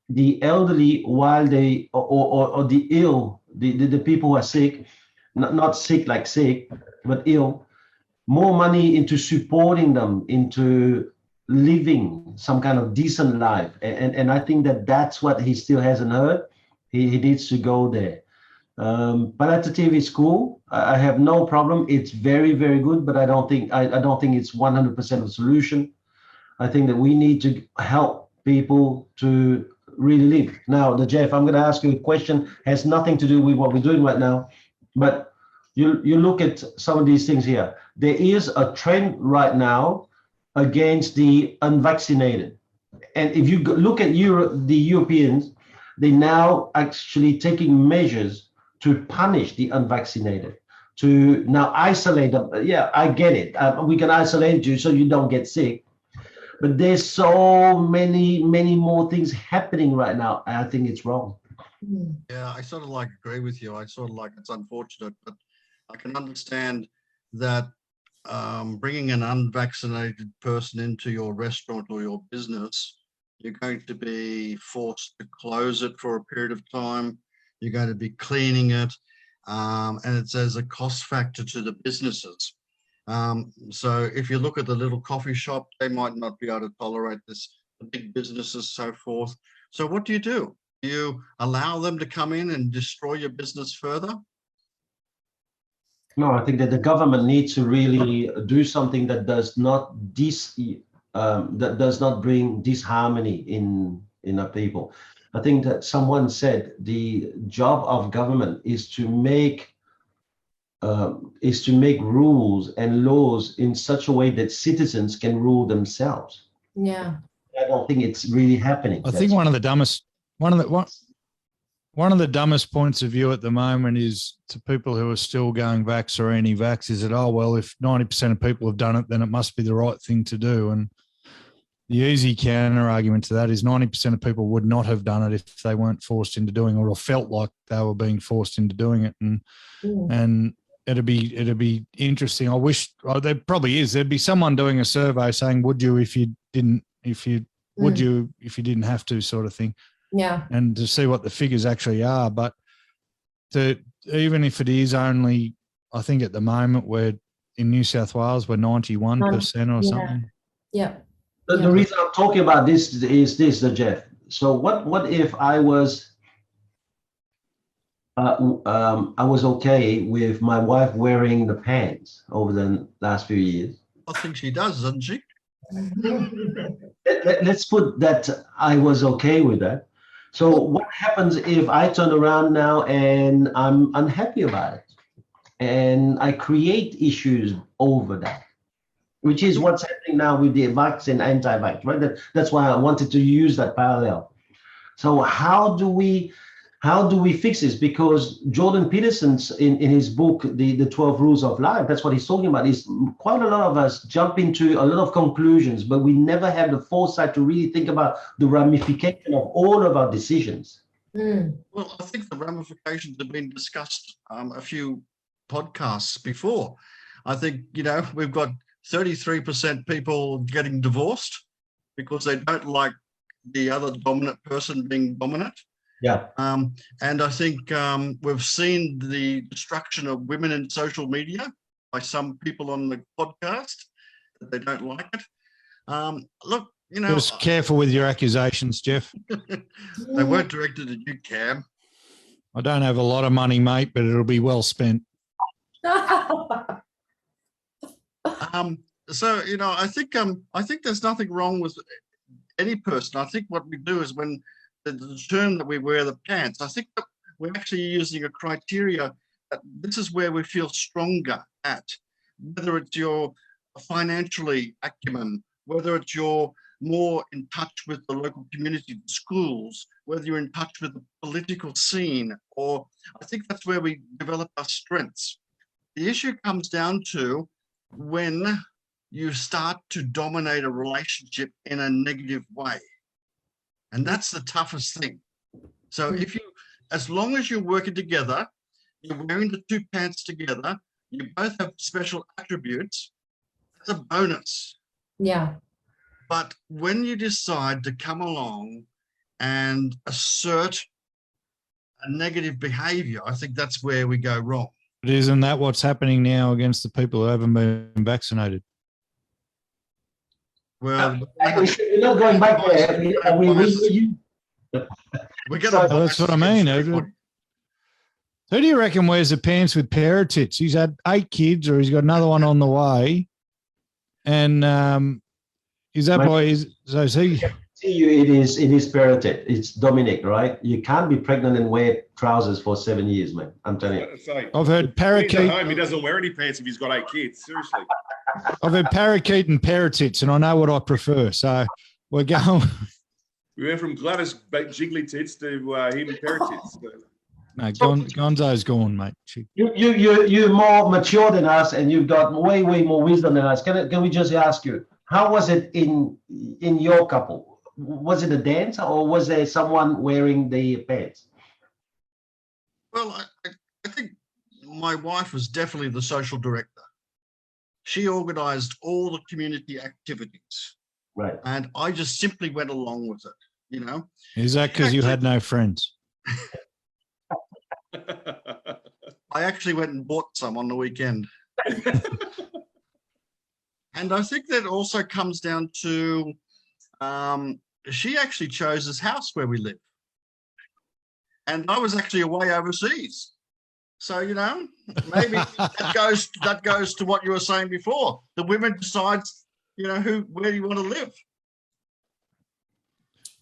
the elderly while they or the ill, the people who are sick, not sick like sick, but ill. More money into supporting them, into living some kind of decent life, and I think that's what he still hasn't heard. He needs to go there. Palliative is cool. I have no problem. It's very, very good, but I don't think it's 100% of the solution. I think that we need to help people to really live. Now, Jeff, I'm going to ask you a question. Has nothing to do with what we're doing right now, but you look at some of these things here. There is a trend right now against the unvaccinated, and if you look at the Europeans, they're now actually taking measures to punish the unvaccinated. to now isolate them. Yeah, I get it. We can isolate you so you don't get sick. But there's so many more things happening right now. I think it's wrong. Yeah, I sort of like agree with you. I sort of like it's unfortunate, but I can understand that bringing an unvaccinated person into your restaurant or your business, you're going to be forced to close it for a period of time. You're going to be cleaning it, and it's as a cost factor to the businesses. So if you look at the little coffee shop, they might not be able to tolerate this, the big businesses, so forth. So what do? Do you allow them to come in and destroy your business further? No, I think that the government needs to really do something that does not bring disharmony in our people. I think that someone said the job of government is to make rules and laws in such a way that citizens can rule themselves. Yeah. I don't think it's really happening. I think one of the dumbest points of view at the moment is to people who are still going vax or anti-vax is that, oh, well, if 90% of people have done it, then it must be the right thing to do. And the easy counter argument to that is 90% of people would not have done it if they weren't forced into doing it or felt like they were being forced into doing it. And it'd be interesting. I wish there probably is. There'd be someone doing a survey saying, would you if you didn't have to, sort of thing. Yeah. And to see what the figures actually are. But even if it is only, I think at the moment we're in New South Wales, we're 91% or something. Yeah. The reason I'm talking about this is this, Jeff. So what if I was okay with my wife wearing the pants over the last few years? I think she does, doesn't she? Let's put that I was okay with that. So what happens if I turn around now and I'm unhappy about it and I create issues over that, which is what's happening now with the vax and anti-vax, right? That's why I wanted to use that parallel. So how do we fix this? Because Jordan Peterson's in his book, the 12 Rules of Life, that's what he's talking about, is quite a lot of us jump into a lot of conclusions, but we never have the foresight to really think about the ramification of all of our decisions. Well, I think the ramifications have been discussed a few podcasts before. I think, we've got 33% people getting divorced because they don't like the other dominant person being dominant. Yeah. And I think we've seen the destruction of women in social media by some people on the podcast that they don't like it. Look, just careful with your accusations, Jeff. They weren't directed at you, Cam. I don't have a lot of money, mate, but it'll be well spent. So I think there's nothing wrong with any person. I think what we do is when the term that we wear the pants, I think that we're actually using a criteria that this is where we feel stronger at, whether it's your financially acumen, whether it's you're more in touch with the local community, the schools, whether you're in touch with the political scene, or I think that's where we develop our strengths. The issue comes down to when you start to dominate a relationship in a negative way. And that's the toughest thing. So as long as you're working together, you're wearing the two pants together, you both have special attributes, that's a bonus. Yeah. But when you decide to come along and assert a negative behavior, I think that's where we go wrong. But isn't that what's happening now against the people who haven't been vaccinated? Well, we're not going back there. That's what I mean. Who do you reckon wears the pants with pair of tits? He's had 8 kids, or he's got another one on the way. And is that boy? So is he? It is spirited. It's Dominic, right? You can't be pregnant and wear trousers for 7 years, man. I'm telling you. I've heard parakeet. He doesn't wear any pants if he's got 8 kids. Seriously. I've had parakeet and parrots, and I know what I prefer. So we're going. We went from Gladys Jiggly Tits to him Parrot Tits. No, Gonzo's gone, mate. You're more mature than us, and you've got way more wisdom than us. Can we just ask you, how was it in your couple? Was it a dance, or was there someone wearing the pants? Well, I think my wife was definitely the social director. She organized all the community activities. Right. And I just simply went along with it, you know. Is that because you had no friends? I actually went and bought some on the weekend. And I think that also comes down to she actually chose this house where we live. And I was actually away overseas. So, you know, maybe that goes to what you were saying before. The women decides, you know, where do you want to live?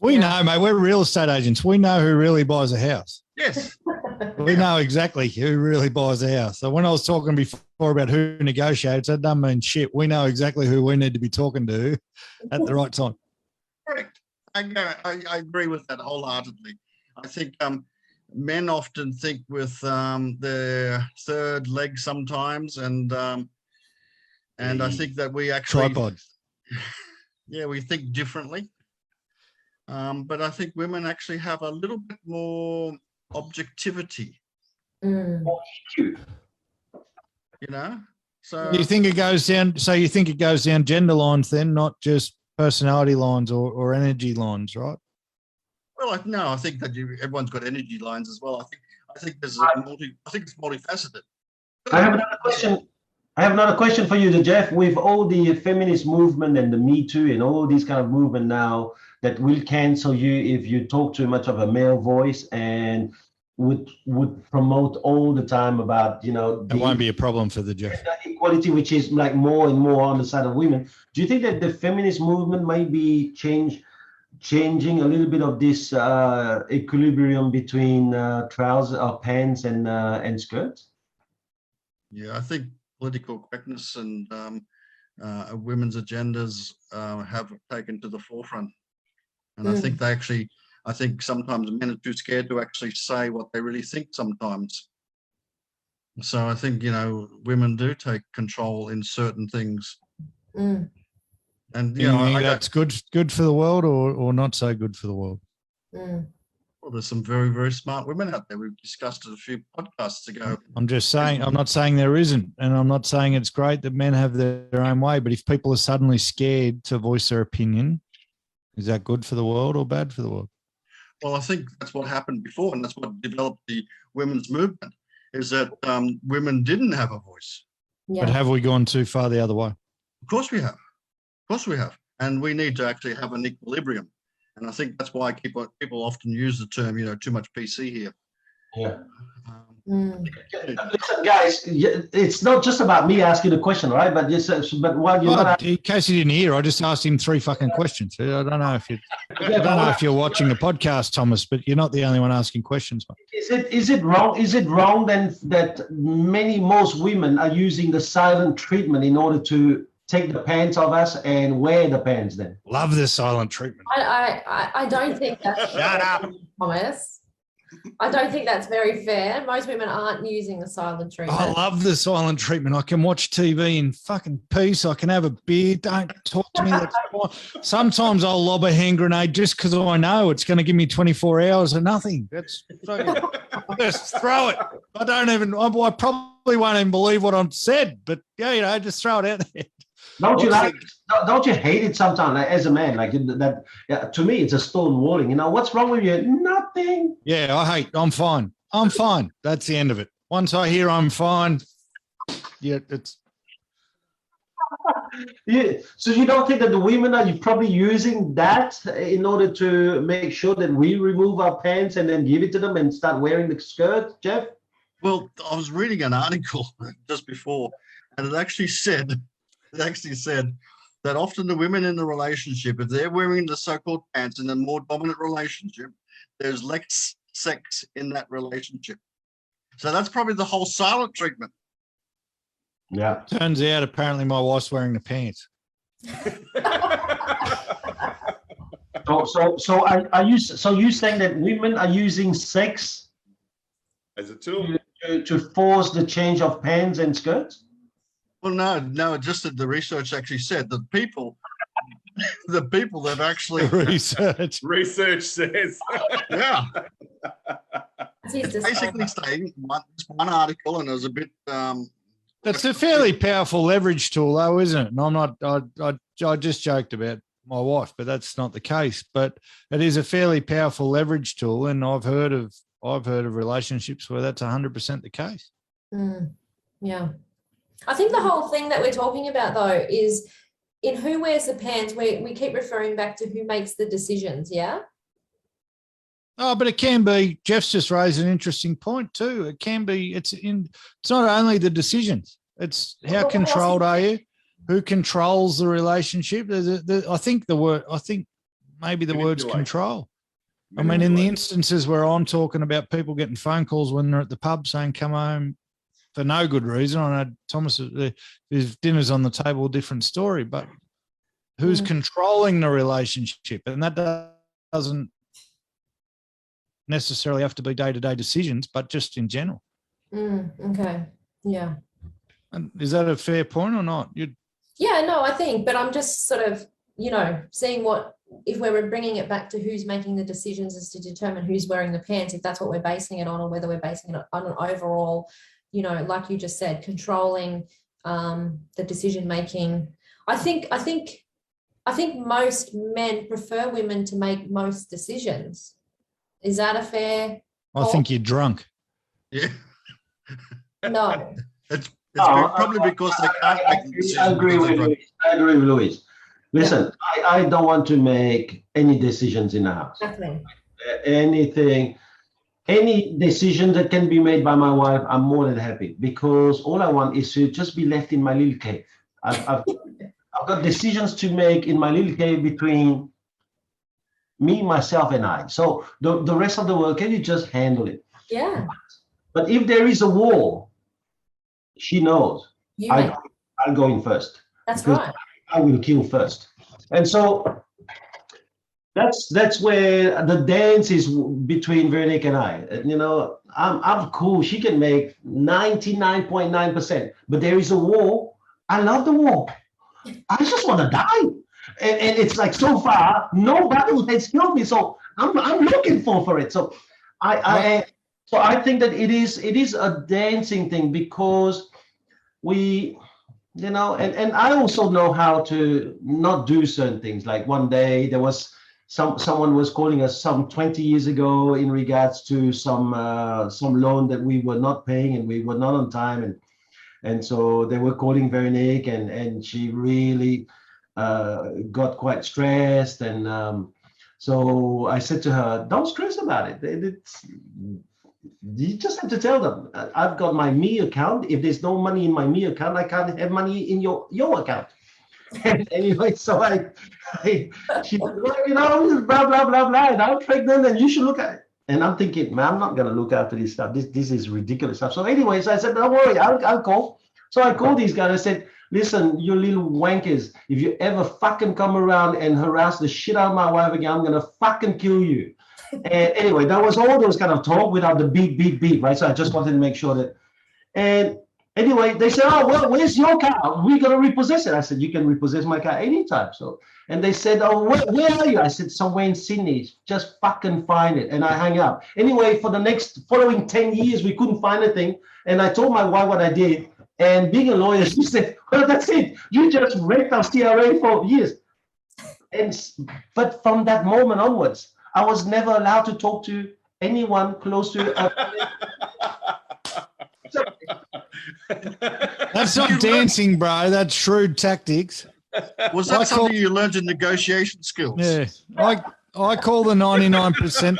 We know, mate. We're real estate agents. We know who really buys a house. Yes. We know exactly who really buys a house. So when I was talking before about who negotiates, that doesn't mean shit. We know exactly who we need to be talking to at the right time. Correct. I agree with that wholeheartedly. I think men often think with their third leg sometimes, and I think that we actually Tripod. Yeah, we think differently. But I think women actually have a little bit more objectivity. You know, so you think it goes down? So you think it goes down gender lines then, not just personality lines or energy lines, right? Well, no, I think that everyone's got energy lines as well. I think there's I think it's multifaceted. I have another question. I have another question for you, Jeff. With all the feminist movement and the Me Too and all these kind of movement now that will cancel you if you talk too much of a male voice and would promote all the time about, you know, it won't be a problem for the Jeff. Equality, which is like more and more on the side of women. Do you think that the feminist movement might be changing a little bit of this equilibrium between trousers or pants and skirts? Yeah, I think political correctness and women's agendas have taken to the forefront. And I think sometimes men are too scared to actually say what they really think sometimes. So I think, you know, women do take control in certain things. And, you know, that's good for the world or not so good for the world? Well, there's some very, very smart women out there. We've discussed it a few podcasts ago. I'm just saying, I'm not saying there isn't. And I'm not saying it's great that men have their own way. But if people are suddenly scared to voice their opinion, is that good for the world or bad for the world? Well, I think that's what happened before. And that's what developed the women's movement, is that women didn't have a voice. Yeah. But have we gone too far the other way? Of course we have. Of course we have. And we need to actually have an equilibrium. And I think that's why people often use the term, you know, too much PC here. Yeah. Listen, guys, it's not just about me asking the question, right? But while you're in case you didn't hear, I just asked him 3 fucking questions. I don't know if you're watching the podcast, Thomas, but you're not the only one asking questions. Mate. Is it wrong? Is it wrong then that most women are using the silent treatment in order to take the pants off us and wear the pants then? Love the silent treatment. I don't think that's Shut up, Thomas. I don't think that's very fair. Most women aren't using the silent treatment. I love the silent treatment. I can watch TV in fucking peace. I can have a beer. Don't talk to me. That's fine. Sometimes I'll lob a hand grenade just because I know it's going to give me 24 hours of nothing. That's just throw it. I probably won't even believe what I've said, but yeah, you know, just throw it out there. Don't you hate it sometimes, like, as a man, like that? Yeah, to me, it's a stone walling. You know, what's wrong with you? Nothing. Yeah, I'm fine. I'm fine. That's the end of it. Once I hear I'm fine, yeah, it's. Yeah. So you don't think that the women are probably using that in order to make sure that we remove our pants and then give it to them and start wearing the skirt, Jeff? Well, I was reading an article just before, and it actually said that often the women in the relationship, if they're wearing the so-called pants in a more dominant relationship, there's less sex in that relationship. So that's probably the whole silent treatment. Yeah. Turns out apparently my wife's wearing the pants. So are you saying that women are using sex as a tool. to force the change of pants and skirts? Well, no, just that the research actually said that the people that actually, Research. Research says. yeah, That's his basically disclaimer. saying one article, and it was a bit. That's a fairly powerful leverage tool, though, isn't it? And I'm not. I just joked about my wife, but that's not the case. But it is a fairly powerful leverage tool, and I've heard of relationships where that's 100% the case. Yeah. I think the whole thing that we're talking about, though, is in who wears the pants. We keep referring back to who makes the decisions. Yeah. Oh, but it can be. Jeff's just raised an interesting point too. It can be. It's not only the decisions. It's how controlled are you? Who controls the relationship? I think maybe the word's control. I mean, in the instances where I'm talking about people getting phone calls when they're at the pub saying, come home for no good reason. I know Thomas, if dinner's on the table, different story, but who's controlling the relationship? And that doesn't necessarily have to be day-to-day decisions, but just in general. Okay. Yeah. And is that a fair point or not? Yeah, no, I think, but I'm just sort of, seeing if we're bringing it back to who's making the decisions is to determine who's wearing the pants, if that's what we're basing it on, or whether we're basing it on an overall, like you just said, controlling the decision making. I think most men prefer women to make most decisions. Is that a fair? I think you're drunk. Yeah. No. It's probably because they can't make the decision. I agree with Louise. Listen, I don't want to make any decisions in the house. Exactly. Any decision that can be made by my wife, I'm more than happy, because all I want is to just be left in my little cave. I've got decisions to make in my little cave between me, myself, and I. So the rest of the world, can you just handle it? Yeah. But if there is a war, she knows I'll go in first. That's right. I will kill first. And so that's where the dance is between Veronique and I. I'm cool. She can make 99.9%, but there is a war. I love the war. I just want to die. And it's like, so far, no battle has killed me. So I'm looking for it. So I think that it is a dancing thing, because we, and I also know how to not do certain things. Like one day there was someone was calling us some 20 years ago in regards to some loan that we were not paying, and we were not on time, and so they were calling Veronique, and she really got quite stressed, and so I said to her, don't stress about it. You just have to tell them, I've got my me account. If there's no money in my me account, I can't have money in your account. And anyway, so she said, well, blah blah blah blah, and I'm pregnant, and you should look at it. And I'm thinking, man, I'm not going to look after this stuff. This is ridiculous stuff. So anyways, I said, don't worry, I'll call. So I called these guys. I said, listen, you little wankers, if you ever fucking come around and harass the shit out of my wife again, I'm going to fucking kill you. And anyway, that was all those kind of talk without the beep, beep, beep, right? So I just wanted to make sure that. And anyway, they said, oh, well, where's your car? We're going to repossess it. I said, you can repossess my car anytime. So, and they said, oh, where are you? I said, somewhere in Sydney. Just fucking find it. And I hung up. Anyway, for the following 10 years, we couldn't find a thing. And I told my wife what I did. And being a lawyer, she said, well, that's it. You just wrecked our CRA for years. But from that moment onwards, I was never allowed to talk to anyone close to That's not dancing, bro. That's shrewd tactics. Was that something you learned in negotiation skills? Yeah. I call the 99%.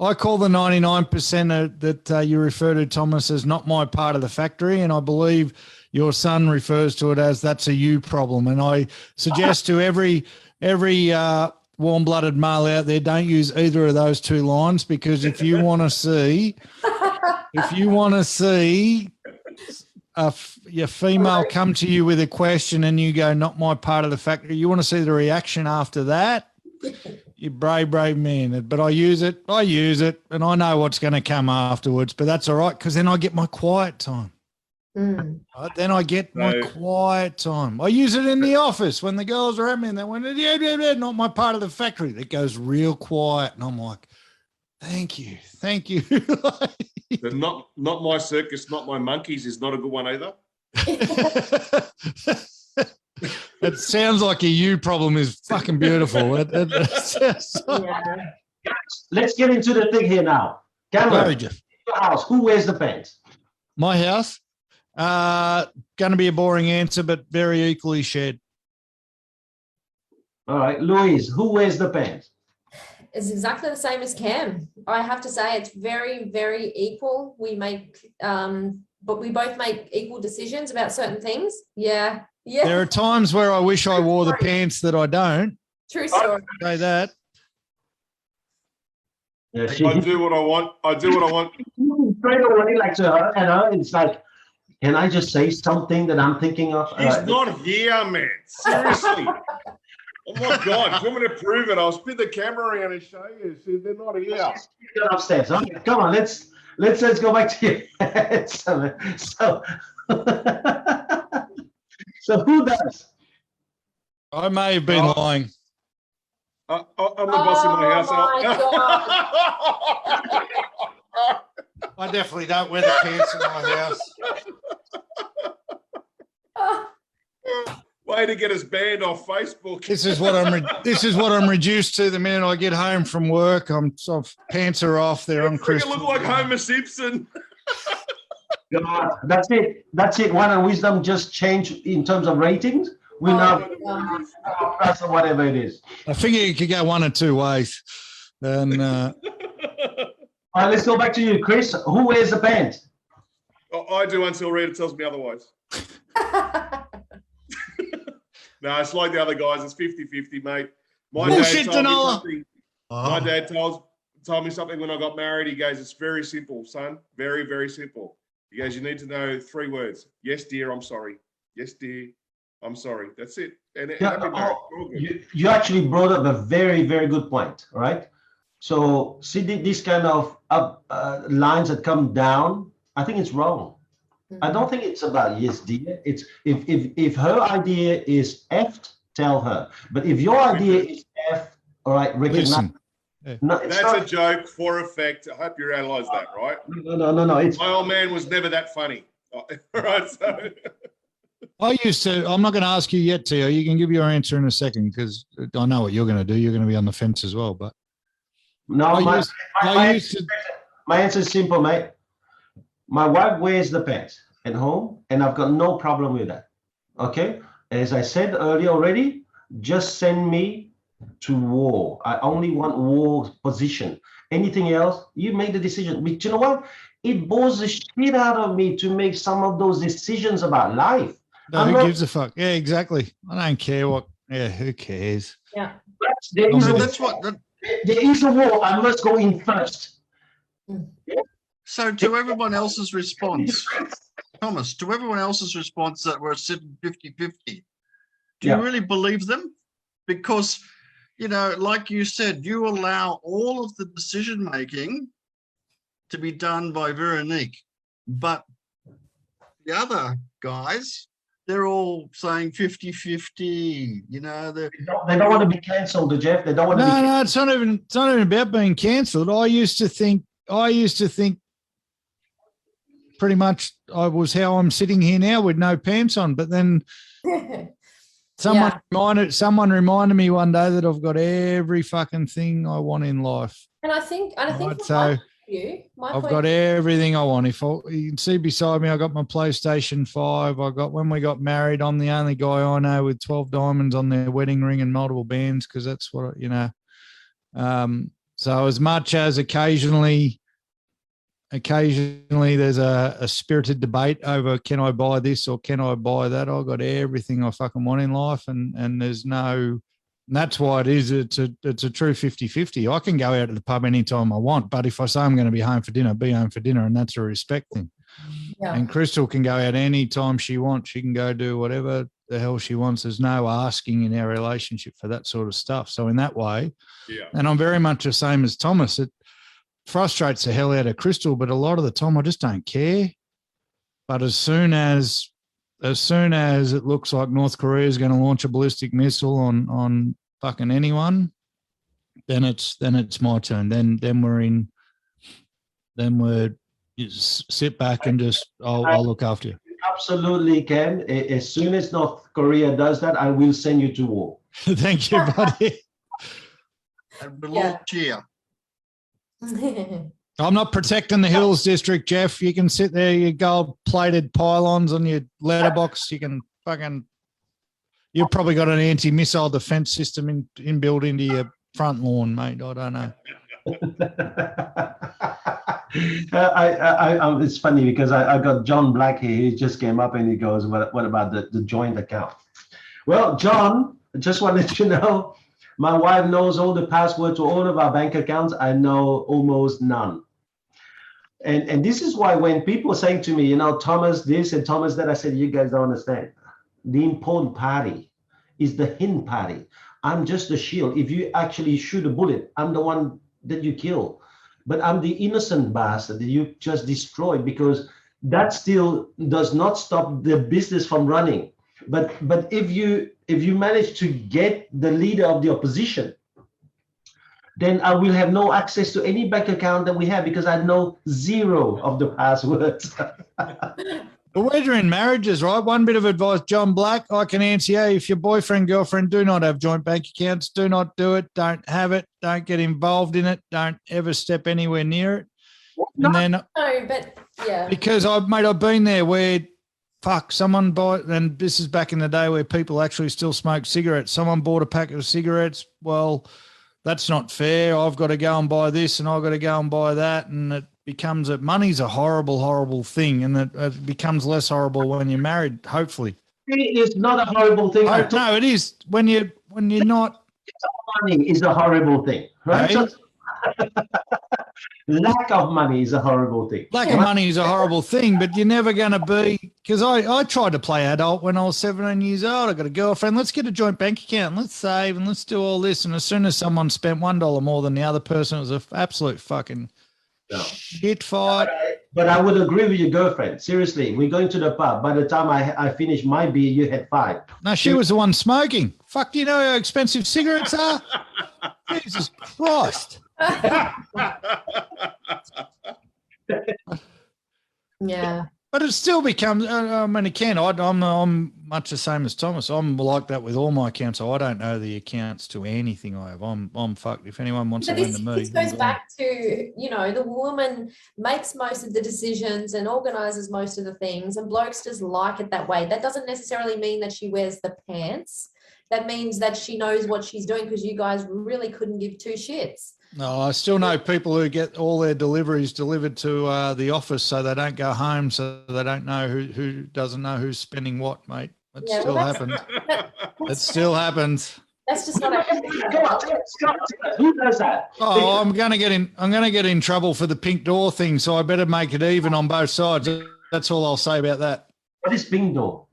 I call the 99% that you refer to, Thomas, as not my part of the factory, and I believe your son refers to it as that's a you problem. And I suggest to every warm-blooded male out there, don't use either of those two lines, because if you want to see your female come to you with a question and you go, not my part of the factory, you want to see the reaction after that, You brave man. But I use it, and I know what's going to come afterwards. But that's all right because then I get my quiet time. Mm. Right? Then I get my quiet time. I use it in the office when the girls are at me and they went, yeah, not my part of the factory. It goes real quiet, and I'm like, thank you. But not my circus, not my monkeys is not a good one either. It sounds like a you problem is fucking beautiful. Yeah. Let's get into the thing here now. Cameron, Sorry, Jeff. your house, who wears the pants? My house, going to be a boring answer, but very equally shared. All right, Louise, who wears the pants? It's exactly the same as Cam. I have to say it's very, very equal. We make, but we both make equal decisions about certain things. Yeah. There are times where I wish I wore the pants that I don't. True story. Say that. Yeah, I do what I want. Straight away, like to her, and it's like, can I just say something that I'm thinking of? He's not here, man. Seriously. Oh my God! Do you want me to prove it? I'll spin the camera around and show you. See, they're not here. Get upstairs. Okay, come on, let's go back to you. So who does? I may have been lying. I'm the boss in my house. I definitely don't wear the pants in my house. Way to get us banned off Facebook. This is what I'm reduced to the minute I get home from work. Pants are off. They're on Christmas. You look like Homer Simpson. God, that's it. One and wisdom just changed in terms of ratings. We now plus or whatever it is. I figure you could go one or two ways. And all right, let's go back to you, Chris. Who wears the pants? I do until Rita tells me otherwise. No, it's like the other guys. It's 50-50, mate. My dad told me something when I got married. He goes, it's very simple, son. Very, very simple. He goes, you need to know 3 words. Yes, dear, I'm sorry. Yes, dear, I'm sorry. That's it. And you actually brought up a very, very good point, right? So see this kind of lines that come down, I think it's wrong. I don't think it's about yes, dear. It's if her idea is F, tell her. But if your idea is F, all right, recognize. No, that's a joke for effect. I hope you realise that, right? No. It's my old man was never that funny. Right, so. I'm not going to ask you yet, Tio. You can give your answer in a second because I know what you're going to do. You're going to be on the fence as well. But no, my answer is simple, mate. My wife wears the pants at home, and I've got no problem with that. Okay? As I said earlier already, just send me to war. I only want war position. Anything else, you make the decision. But you know what? It bores the shit out of me to make some of those decisions about life. No, who gives a fuck? Yeah, exactly. I don't care what. Yeah, who cares? Yeah. There is a war. I must go in first. Yeah. So to everyone else's response, Thomas, to everyone else's response that we're sitting 50-50, do you really believe them? Because, you know, like you said, you allow all of the decision-making to be done by Veronique. But the other guys, they're all saying 50-50, you know. They don't want to be cancelled, Jeff. They don't want to be No, it's not even about being cancelled. I used to think pretty much I was how I'm sitting here now with no pants on. But then someone reminded me one day that I've got every fucking thing I want in life. And I think so. I've got everything I want. You can see beside me, I got my PlayStation 5. When we got married, I'm the only guy I know with 12 diamonds on their wedding ring and multiple bands because that's what, you know. So as much as occasionally there's a spirited debate over can I buy this or can I buy that, I've got everything I fucking want in life and there's no. And that's why it's a true 50-50. I can go out to the pub anytime I want, but if I say I'm going to be home for dinner, be home for dinner, and that's a respect thing. Yeah. And Crystal can go out anytime she wants. She can go do whatever the hell she wants. There's no asking in our relationship for that sort of stuff. So in that way, and I'm very much the same as Thomas. It frustrates the hell out of Crystal, but a lot of the time I just don't care. But as soon as it looks like North Korea is going to launch a ballistic missile on fucking anyone, then it's my turn. Then we're sit back and just I'll look after you. Absolutely, Ken. As soon as North Korea does that, I will send you to war. Thank you, buddy. And we'll all cheer. I'm not protecting the Hills District, Jeff. You can sit there, your gold-plated pylons on your letterbox. You can fucking. You've probably got an anti-missile defense system inbuilt into your front lawn, mate. I don't know. It's funny because I got John Black here. He just came up and he goes, "What about the joint account?" Well, John, I just wanted to know. My wife knows all the passwords to all of our bank accounts. I know almost none. And this is why when people are saying to me, Thomas this and Thomas that, I said, you guys don't understand. The important party is the hin party. I'm just the shield. If you actually shoot a bullet, I'm the one that you kill. But I'm the innocent bastard that you just destroyed, because that still does not stop the business from running. But if you manage to get the leader of the opposition, then I will have no access to any bank account that we have, because I know zero of the passwords. But we're in marriages, right? One bit of advice, John Black, I can answer you. If your boyfriend, girlfriend do not have joint bank accounts, do not do it. Don't have it. Don't get involved in it. Don't ever step anywhere near it. And then, No, but yeah. Because I've been there where, someone bought, and this is back in the day where people actually still smoke cigarettes. Someone bought a packet of cigarettes. Well, that's not fair. I've got to go and buy this and I've got to go and buy that. And it becomes money's a horrible, horrible thing. And it becomes less horrible when you're married, hopefully. It is not a horrible thing. No, it is. When you're not. Money is a horrible thing, right? Hey? So, lack of money is a horrible thing. Lack of money is a horrible thing, but you're never going to be, because I tried to play adult when I was 17 years old. I got a girlfriend. Let's get a joint bank account. Let's save and let's do all this. And as soon as someone spent $1 more than the other person, it was an absolute fucking shit fight. But I would agree with your girlfriend. Seriously, we're going to the pub. By the time I finished my beer, you had 5. No, she was the one smoking. Fuck, do you know how expensive cigarettes are? Jesus Christ. Yeah. But it still becomes, again, I'm much the same as Thomas. I'm like that with all my accounts. So I don't know the accounts to anything I have. I'm fucked. If anyone wants to lend to me. This goes back to, the woman makes most of the decisions and organises most of the things, and blokes just like it that way. That doesn't necessarily mean that she wears the pants. That means that she knows what she's doing, because you guys really couldn't give two shits. No, I still know people who get all their deliveries delivered to the office, so they don't go home, so they don't know who doesn't know who's spending what, mate. It still happens. It still happens. That's just not Scott, who does that? Oh, I'm gonna get in trouble for the pink door thing, so I better make it even on both sides. That's all I'll say about that. What is pink door?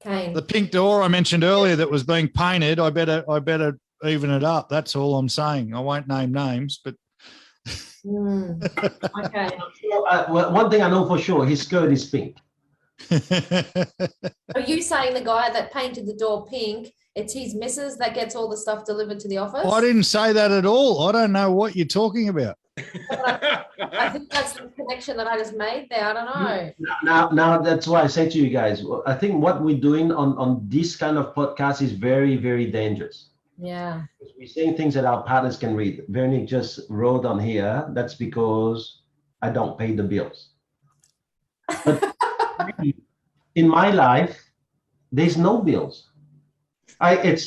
Kane. The pink door I mentioned earlier that was being painted, I better even it up. That's all I'm saying. I won't name names, but Okay. Well, one thing I know for sure, his skirt is pink. Are you saying the guy that painted the door pink, it's his missus that gets all the stuff delivered to the office? I didn't say that at all. I don't know what you're talking about. I think that's the connection that I just made there. I don't know. Now that's why I say to you guys, I think what we're doing on this kind of podcast is very, very dangerous. Yeah. We're saying things that our partners can read. Veronique just wrote on here, that's because I don't pay the bills. But in my life, there's no bills. You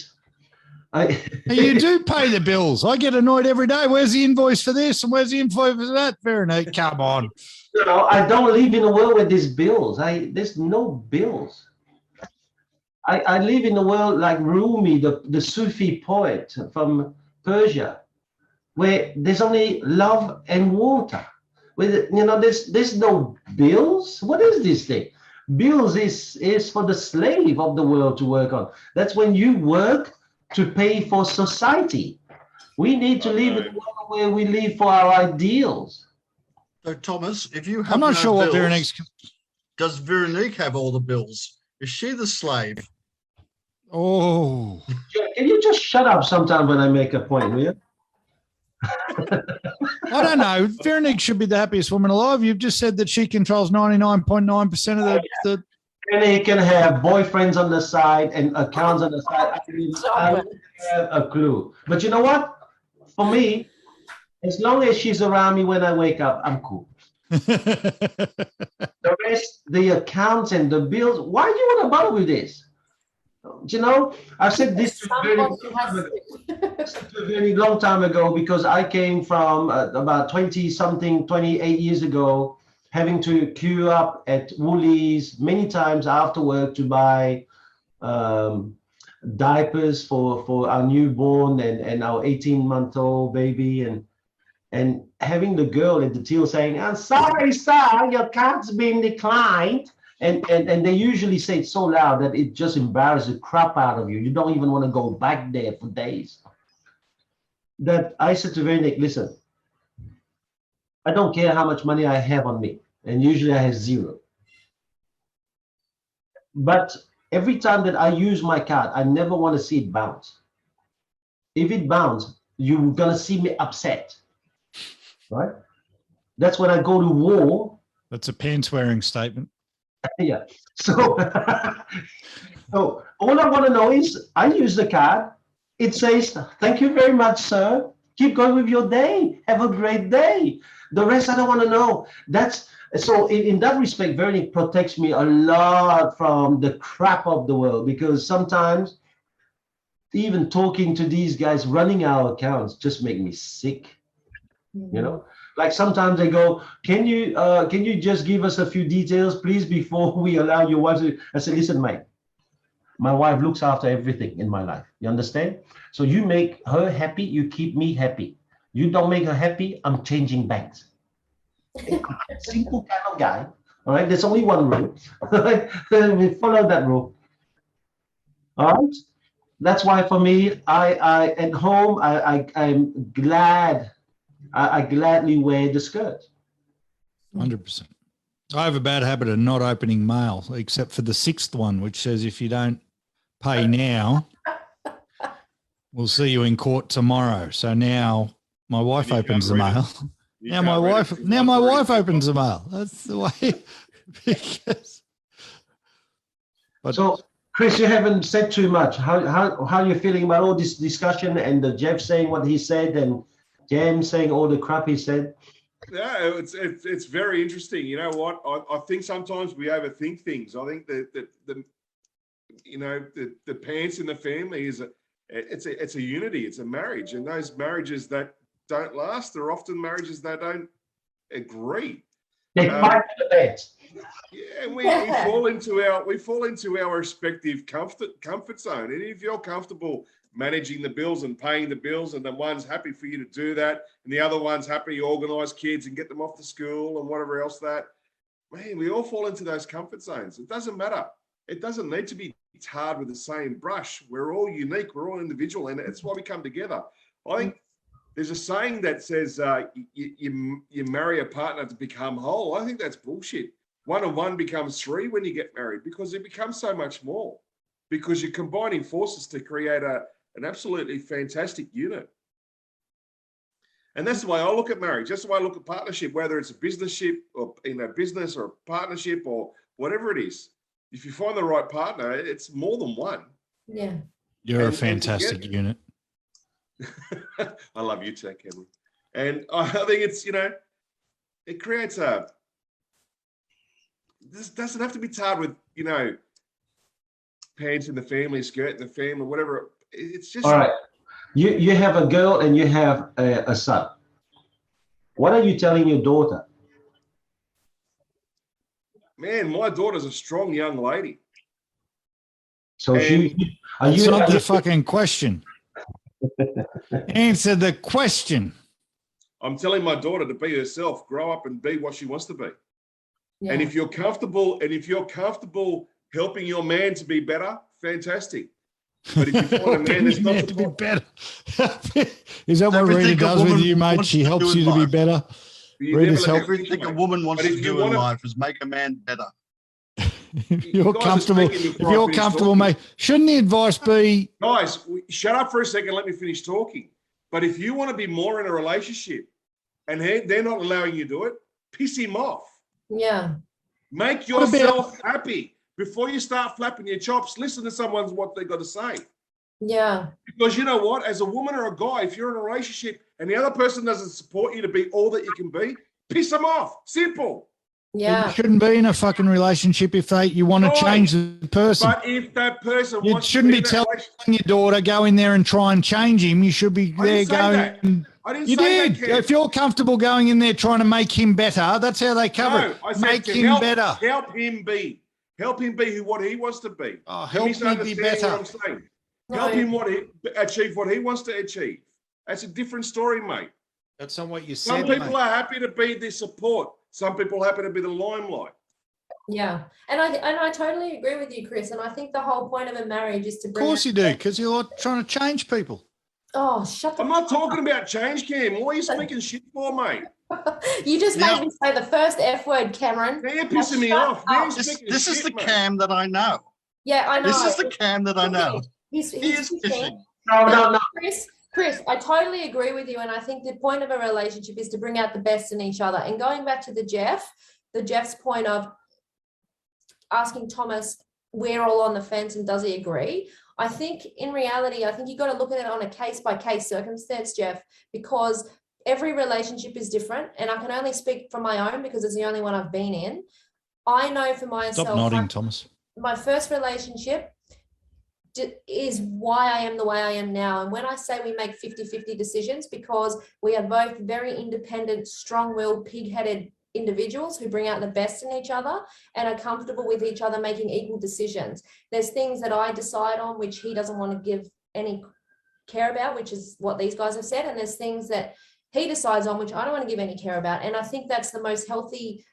do pay the bills. I get annoyed every day. Where's the invoice for this and where's the invoice for that? Veronique, come on. I don't live in a world where there's bills. There's no bills. I live in a world like Rumi, the Sufi poet from Persia, where there's only love and water. Where there's no bills. What is this thing? Bills is for the slave of the world to work on. That's when you work to pay for society. We need to live in a world where we live for our ideals. So, Thomas, if you have I'm not no sure what bills, Veronique's. does Veronique have all the bills? Is she the slave? Oh, Can you just shut up sometime when I make a point, will you? I don't know. Veronique should be the happiest woman alive. You've just said that she controls 99.9% of the. And he can have boyfriends on the side and accounts on the side. I don't have a clue. But you know what? For me, as long as she's around me when I wake up, I'm cool. The rest, the accounts and the bills, why do you want to bother with this? You know, I've said this to a very long time ago because I came from about 20-something, 28 years ago, having to queue up at Woolies many times after work to buy diapers for our newborn and our 18-month-old baby, and having the girl at the till saying, "I'm sorry, sir, your card's been declined." And they usually say it so loud that it just embarrasses the crap out of you. You don't even want to go back there for days. That I said to Veronique, listen, I don't care how much money I have on me. And usually I have zero. But every time that I use my card, I never want to see it bounce. If it bounces, you're going to see me upset. Right? That's when I go to war. That's a pants-wearing statement. Yeah. So, so all I want to know is I use the card. It says, "Thank you very much, sir. Keep going with your day. Have a great day." The rest I don't want to know. That's so in that respect, Veronique protects me a lot from the crap of the world, because sometimes even talking to these guys running our accounts just make me sick. You know, like sometimes they go, can you just give us a few details, please, before we allow your wife to? I said, listen, mate, my wife looks after everything in my life. You understand? So you make her happy, you keep me happy. You don't make her happy, I'm changing banks. Simple kind of guy. All right, there's only one rule. We follow that rule. All right. That's why for me, I at home, I'm glad. I gladly wear the skirt. 100%. I have a bad habit of not opening mail, except for the 6th one, which says if you don't pay now, we'll see you in court tomorrow. So now my wife opens the mail. Now my wife opens the mail. That's the way. Because, but, so, Chris, you haven't said too much. How are you feeling about all this discussion and the Jeff saying what he said and James saying all the crap he said? Yeah, it's very interesting. You know what? I think sometimes we overthink things. I think that the pants in the family it's a unity. It's a marriage, and those marriages that don't last, they're often marriages that don't agree. They fight for the pants. Yeah, we fall into our respective comfort zone. And if you're comfortable managing the bills and paying the bills, and the one's happy for you to do that, and the other one's happy you organise kids and get them off to school and whatever else we all fall into those comfort zones. It doesn't matter. It doesn't need to be tarred with the same brush. We're all unique. We're all individual, and that's why we come together. I think there's a saying that says you marry a partner to become whole. I think that's bullshit. 1 and 1 becomes 3 when you get married, because it becomes so much more, because you're combining forces to create an absolutely fantastic unit. And that's the way I look at marriage. That's the way I look at partnership, whether it's a business-ship or business or a partnership or whatever it is. If you find the right partner, it's more than one. Yeah. You're a fantastic unit. I love you too, Cameron. And I think it's, it creates this doesn't have to be tarred with, pants in the family, skirt in the family, whatever. It's just. All right. You have a girl and you have a son. What are you telling your daughter? Man, my daughter's a strong young lady. So It's not the fucking question. Answer the question. I'm telling my daughter to be herself, grow up and be what she wants to be. And if you're comfortable, helping your man to be better, fantastic. But if you find a man that's not to be better, is that what Rita does with you, mate? She helps you to be better. Rita's help. Everything a woman wants to do in life is make a man better. If you're comfortable, mate. Shouldn't the advice be, guys? Shut up for a second. Let me finish talking. But if you want to be more in a relationship, and they're not allowing you to do it, piss him off. Yeah. Make yourself happy before you start flapping your chops. Listen to someone's what they got to say. Yeah. Because you know what? As a woman or a guy, if you're in a relationship and the other person doesn't support you to be all that you can be, piss them off. Simple. Yeah. you shouldn't be in a fucking relationship if you want to change the person. But if that person You wants shouldn't to be telling your daughter, go in there and try and change him. You should be there going. I didn't You say did. that, Ken. If you're comfortable going in there trying to make him better, that's how they cover it. I said Make to him better. Help him be. Help him be what he wants to be. Oh, help me be Understanding better. What I'm saying. No. Help him achieve what he wants to achieve. That's a different story, mate. That's not what you said. Some people are happy to be the support. Some people are happy to be the limelight. Yeah. And I totally agree with you, Chris. And I think the whole point of a marriage is to Of bring. course you do, because you're trying to change people. Oh, shut the I'm not talking about change, Cam. What are you speaking shit for, mate? You just made me say the first F word, Cameron. Now you're pissing me off. Now you're This speaking is shit, the mate. Cam that I know. Yeah, I know. This is the Cam that I know. He's He is fishing. fishing. No. Chris, I totally agree with you. And I think the point of a relationship is to bring out the best in each other. And going back to Jeff's point of asking Thomas, we're all on the fence and does he agree? I think in reality, I think you've got to look at it on a case-by-case circumstance, Jeff, because every relationship is different. And I can only speak from my own because it's the only one I've been in. I know for myself. Stop nodding, Thomas. My first relationship is why I am the way I am now. And when I say we make 50-50 decisions, because we are both very independent, strong-willed, pig-headed individuals who bring out the best in each other and are comfortable with each other making equal decisions. There's things that I decide on which he doesn't want to give any care about, which is what these guys have said. And there's things that he decides on which I don't want to give any care about. And I think that's the most healthy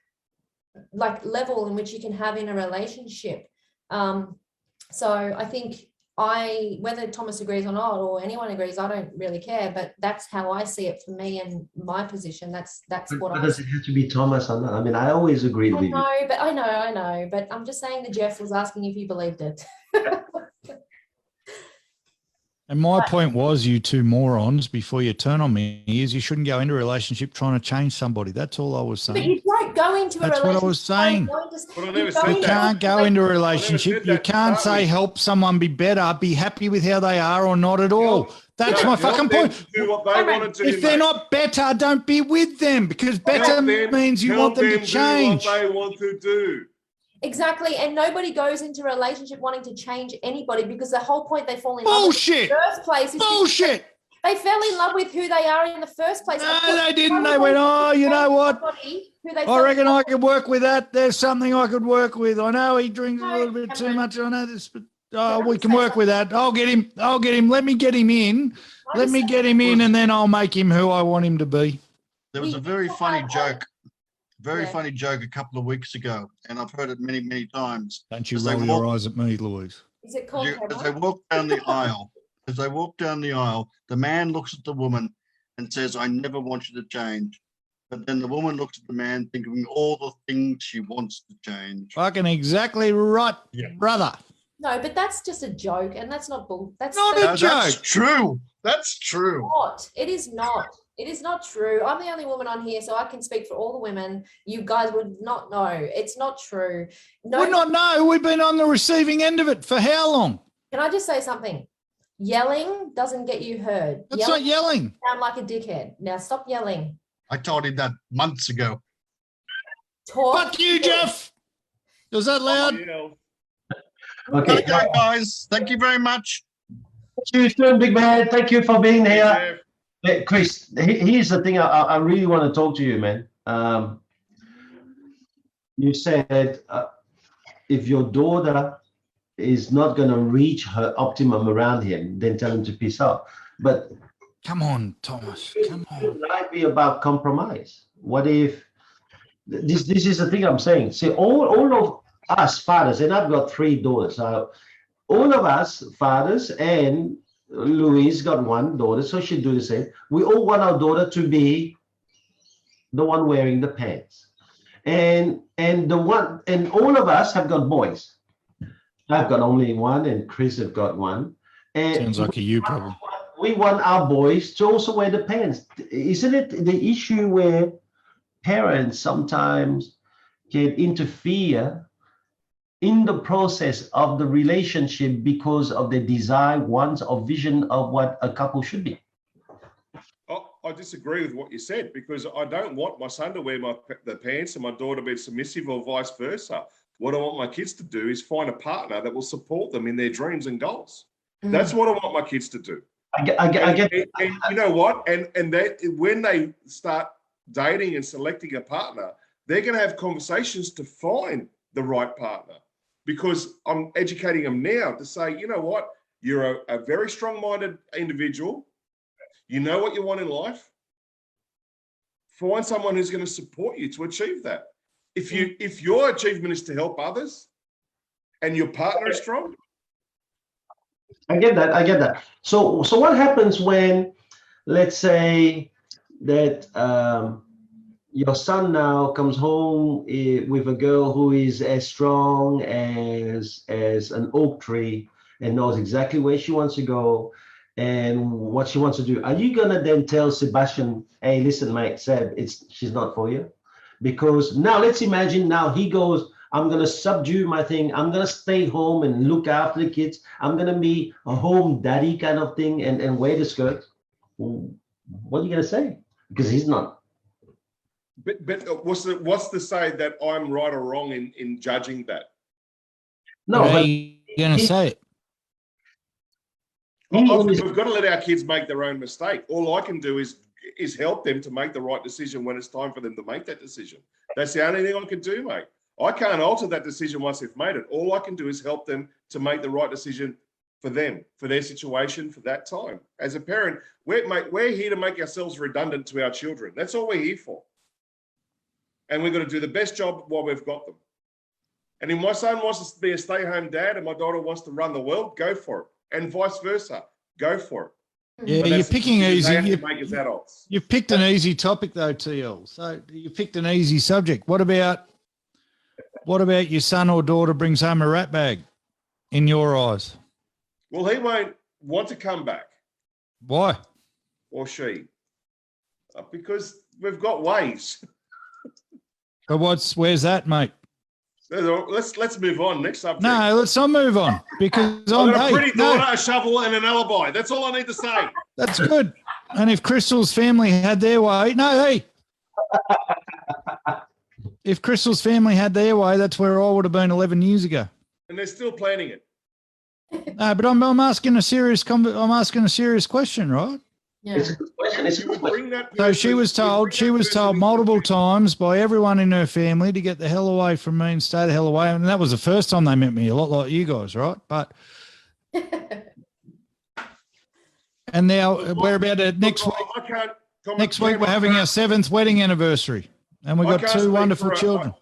level in which you can have in a relationship. So I think whether Thomas agrees or not, or anyone agrees, I don't really care, but that's how I see it for me and my position. That's what Does it have to be Thomas or not? I mean, I always agreed with you. I know, but I'm just saying that Jeff was asking if you believed it. And my point was, you two morons, before you turn on me, is you shouldn't go into a relationship trying to change somebody. That's all I was saying. But you don't go into a relationship. That's what I was saying. But I never said You that. can't go into a relationship. You can't say help someone be better, be happy with how they are or not at all. That's my fucking point. Do what they want to do, If they're not better, don't be with them, because better means you want them to change. Do what they want to do. Exactly. And nobody goes into a relationship wanting to change anybody, because the whole point they fall in love with in the first place is Bullshit. they fell in love with who they are in the first place. No, they didn't. They went, oh, you know what? I reckon I could work with that. There's something I could work with. I know he drinks a little bit too much. I know this, but we can work with that. I'll get him. Let me get him in. Let me get him in, and then I'll make him who I want him to be. There was a very funny joke. Funny joke a couple of weeks ago, and I've heard it many, many times. Don't you roll your eyes at me, Louise. Is it called as they walk down the aisle, the man looks at the woman and says, I never want you to change. But then the woman looks at the man thinking all the things she wants to change. Fucking exactly right, brother. No, but that's just a joke, and that's not bull. That's not a joke. That's true. That's true. It is not. It is not true. I'm the only woman on here, so I can speak for all the women. You guys would not know. It's not true. No, Would not know. We've been on the receiving end of it for how long? Can I just say something? Yelling doesn't get you heard. That's not yelling. Sound like a dickhead. Now stop yelling. I told him that months ago. Fuck you, Jeff. Was that loud? Okay, guys. Thank you very much. See you soon, big man. Thank you for being here. Hey, Chris, here's the thing I really want to talk to you, man. You said if your daughter is not going to reach her optimum around him, then tell him to piss off. But come on, Thomas. Come on. It might be about compromise. What if this is the thing I'm saying. See, all of us fathers, and I've got 3 daughters. So all of us fathers, and Louise got 1 daughter, so she'll do the same. We all want our daughter to be the one wearing the pants, and all of us have got boys. I've got only 1, and Chris have got 1. And Sounds like a you problem. we want our boys to also wear the pants. Isn't it the issue where parents sometimes can interfere in the process of the relationship because of their desire, wants, or vision of what a couple should be? I disagree with what you said, because I don't want my son to wear the pants and my daughter to be submissive, or vice versa. What I want my kids to do is find a partner that will support them in their dreams and goals. That's what I want my kids to do. I get and you know what? And when they start dating and selecting a partner, they're going to have conversations to find the right partner, because I'm educating them now to say, you know what? You're a very strong-minded individual. You know what you want in life. Find someone who's going to support you to achieve that. If your achievement is to help others and your partner is strong. I get that. So what happens when, let's say that your son now comes home with a girl who is as strong as an oak tree and knows exactly where she wants to go and what she wants to do? Are you gonna then tell Sebastian, hey, listen, mate, Seb, she's not for you? Because now let's imagine now he goes, I'm gonna subdue my thing, I'm gonna stay home and look after the kids, I'm gonna be a home daddy kind of thing and wear the skirt. What are you gonna say? Because he's not. But what's to say that I'm right or wrong in judging that? No, How but are you going to say it? We've got to let our kids make their own mistake. All I can do is help them to make the right decision when it's time for them to make that decision. That's the only thing I can do, mate. I can't alter that decision once they've made it. All I can do is help them to make the right decision for them, for their situation, for that time. As a parent, we're here to make ourselves redundant to our children. That's all we're here for. And we've got to do the best job while we've got them. And if my son wants to be a stay-home dad and my daughter wants to run the world, go for it. And vice versa, go for it. Yeah, you're picking easy. You've picked an easy topic though, TL. So you picked an easy subject. What about your son or daughter brings home a rat bag in your eyes? Well, he won't want to come back. Why? Or she. Because we've got ways. But where's that, mate? Let's move on. Next subject. No, let's not move on, because I've got a pretty daughter, a shovel, and an alibi. That's all I need to say. That's good. And if Crystal's family had their way, if Crystal's family had their way, that's where I would have been 11 years ago. And they're still planning it. No, but I'm asking a serious question, right? Yeah. it's a good question. It's a good question. So she was told multiple times by everyone in her family to get the hell away from me and stay the hell away. And that was the first time they met me, a lot like you guys, right? But and now we're about to next week. Next week we're having our 7th wedding anniversary, and we've got 2 wonderful children.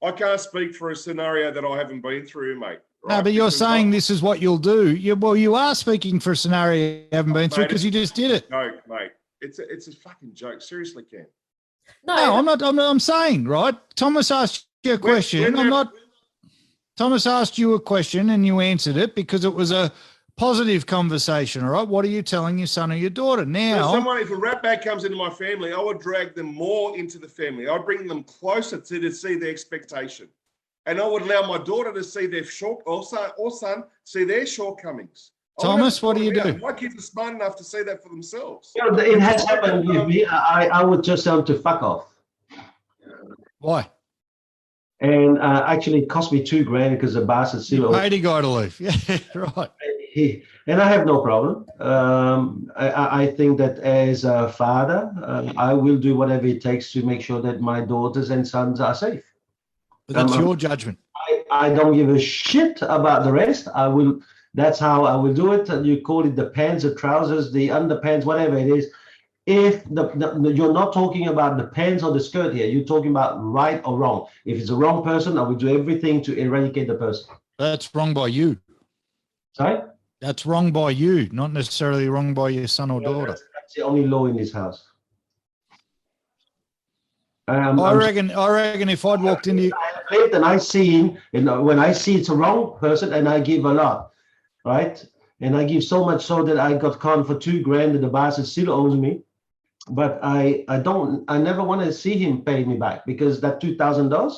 I can't speak for a scenario that I haven't been through, mate. Right? No, but you're saying this is what you'll do. You are speaking for a scenario you haven't been through because you just did it. No, mate. It's a fucking joke. Seriously, Ken. No, I'm not. I'm saying, right? Thomas asked you a question. Thomas asked you a question and you answered it because it was a positive conversation, all right? What are you telling your son or your daughter now? If a rat bag comes into my family, I would drag them more into the family. I'd bring them closer to see their expectation. And I would allow my daughter to see their son see their shortcomings. Thomas, what do you do? My kids are smart enough to see that for themselves. You know, it has happened with me. I would just tell them to fuck off. Why? And actually it cost me $2,000 because the bastard still paid a guy to leave. Yeah, right. And I have no problem. I think that as a father, I will do whatever it takes to make sure that my daughters and sons are safe. But that's your judgment. I don't give a shit about the rest. That's how I will do it. You call it the pants, the trousers, the underpants, whatever it is. if you're not talking about the pants or the skirt here, you're talking about right or wrong. If it's a wrong person, I will do everything to eradicate the person. That's wrong by you. Sorry? That's wrong by you, not necessarily wrong by your son or daughter. That's the only law in this house. I reckon if I'd walked into I lived and I seen, when I see it's a wrong person, and I give a lot, right? And I give so much so that I got caught for $2,000 and the bastard still owes me. But I never want to see him pay me back, because that $2,000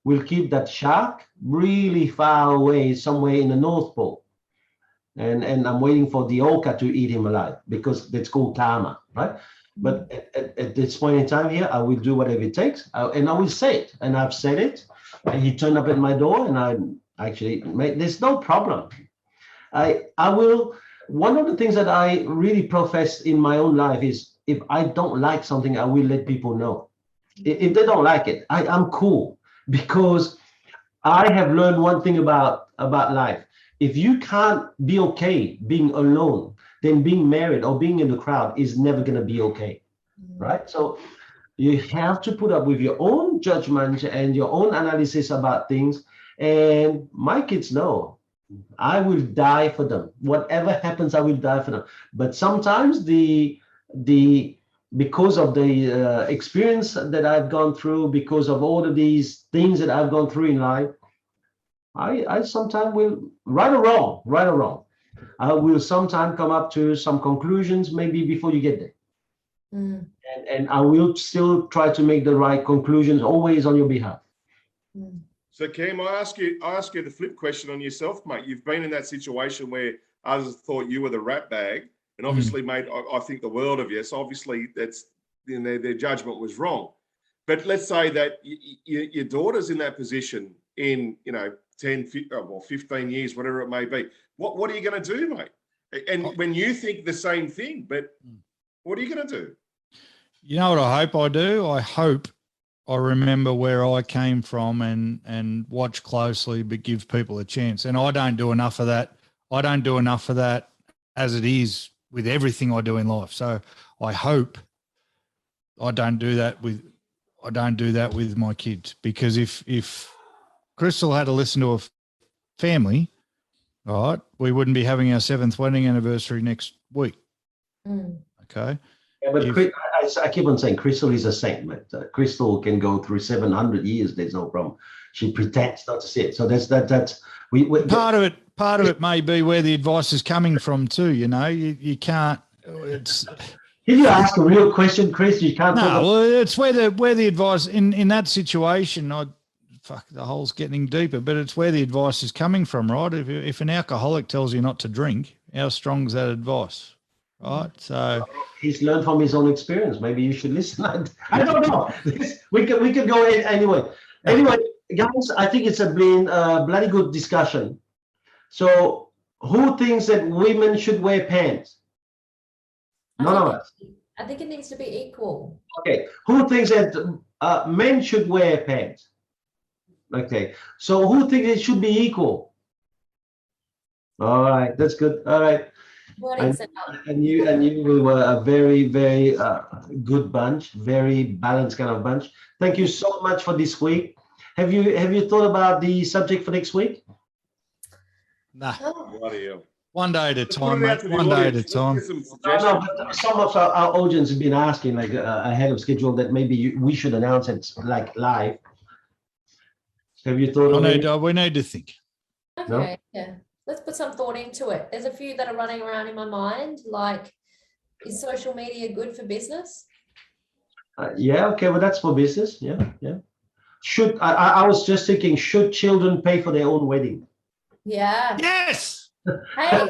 will keep that shark really far away somewhere in the North Pole. And I'm waiting for the orca to eat him alive, because that's called karma, right? But at this point in time here, I will do whatever it takes, and I will say it. And I've said it. And he turned up at my door, and I actually there's no problem. I will. One of the things that I really profess in my own life is, if I don't like something, I will let people know. If they don't like it, I'm cool, because I have learned one thing about life. If you can't be okay being alone, then being married or being in the crowd is never going to be okay, right? So you have to put up with your own judgment and your own analysis about things. And my kids know I will die for them. Whatever happens, I will die for them. But sometimes because of the experience that I've gone through, because of all of these things that I've gone through in life, I sometimes will, right or wrong, I will sometimes come up to some conclusions maybe before you get there. And I will still try to make the right conclusions always on your behalf. So Kim, I ask you the flip question on yourself, mate. You've been in that situation where others thought you were the rat bag, and obviously, mate, I think the world of you. So obviously, that's their judgment was wrong. But let's say that your daughter's in that position in 10, 15 years, whatever it may be. What are you going to do, mate? And when you think the same thing, but what are you going to do? You know what I hope I do? I hope I remember where I came from and watch closely, but give people a chance. And I don't do enough of that. I don't do enough of that as it is with everything I do in life. So I hope I don't do that with my kids, because if Crystal had to listen to a family, right, we wouldn't be having our 7th wedding anniversary next week. Okay. Yeah, but I keep on saying Crystal is a saint, but Crystal can go through 700 years. There's no problem. She pretends not to see it. So that's part of it may be where the advice is coming from too. You can't. It's. If you ask a real question, Chris, you can't. No, well, it's where the advice in that situation. The hole's getting deeper, but it's where the advice is coming from, right? If an alcoholic tells you not to drink, how strong is that advice? Right, so he's learned from his own experience. Maybe you should listen. I don't know. We can go in anyway. Anyway, guys, I think it's been a bloody good discussion. So, who thinks that women should wear pants? None of us. I think it needs to be equal. Okay. Who thinks that men should wear pants? Okay. So, who thinks it should be equal? All right, that's good. All right. And you were a very, very good bunch, very balanced kind of bunch. Thank you so much for this week. Have you thought about the subject for next week? Nah. Oh. One day at a time, mate. One day at a time. No, but some of our audience have been asking, like ahead of schedule, that maybe we should announce it like live. Have you thought? We need to think. Okay. No? Yeah. Let's put some thought into it. There's a few that are running around in my mind, like, is social media good for business? Yeah, okay, well, that's for business. Yeah. Should I was just thinking, should children pay for their own wedding? Yeah. Yes. Hey,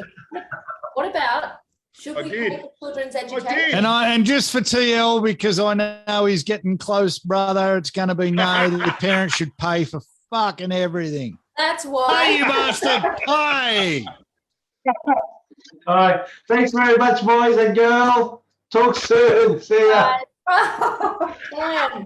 what about, should we pay for children's education? And just for TL, because I know he's getting close, brother, it's going to be no, the parents should pay for fucking everything. That's why. Hey, you bastard. Hey. All right. Thanks very much, boys and girls. Talk soon. See ya. Bye.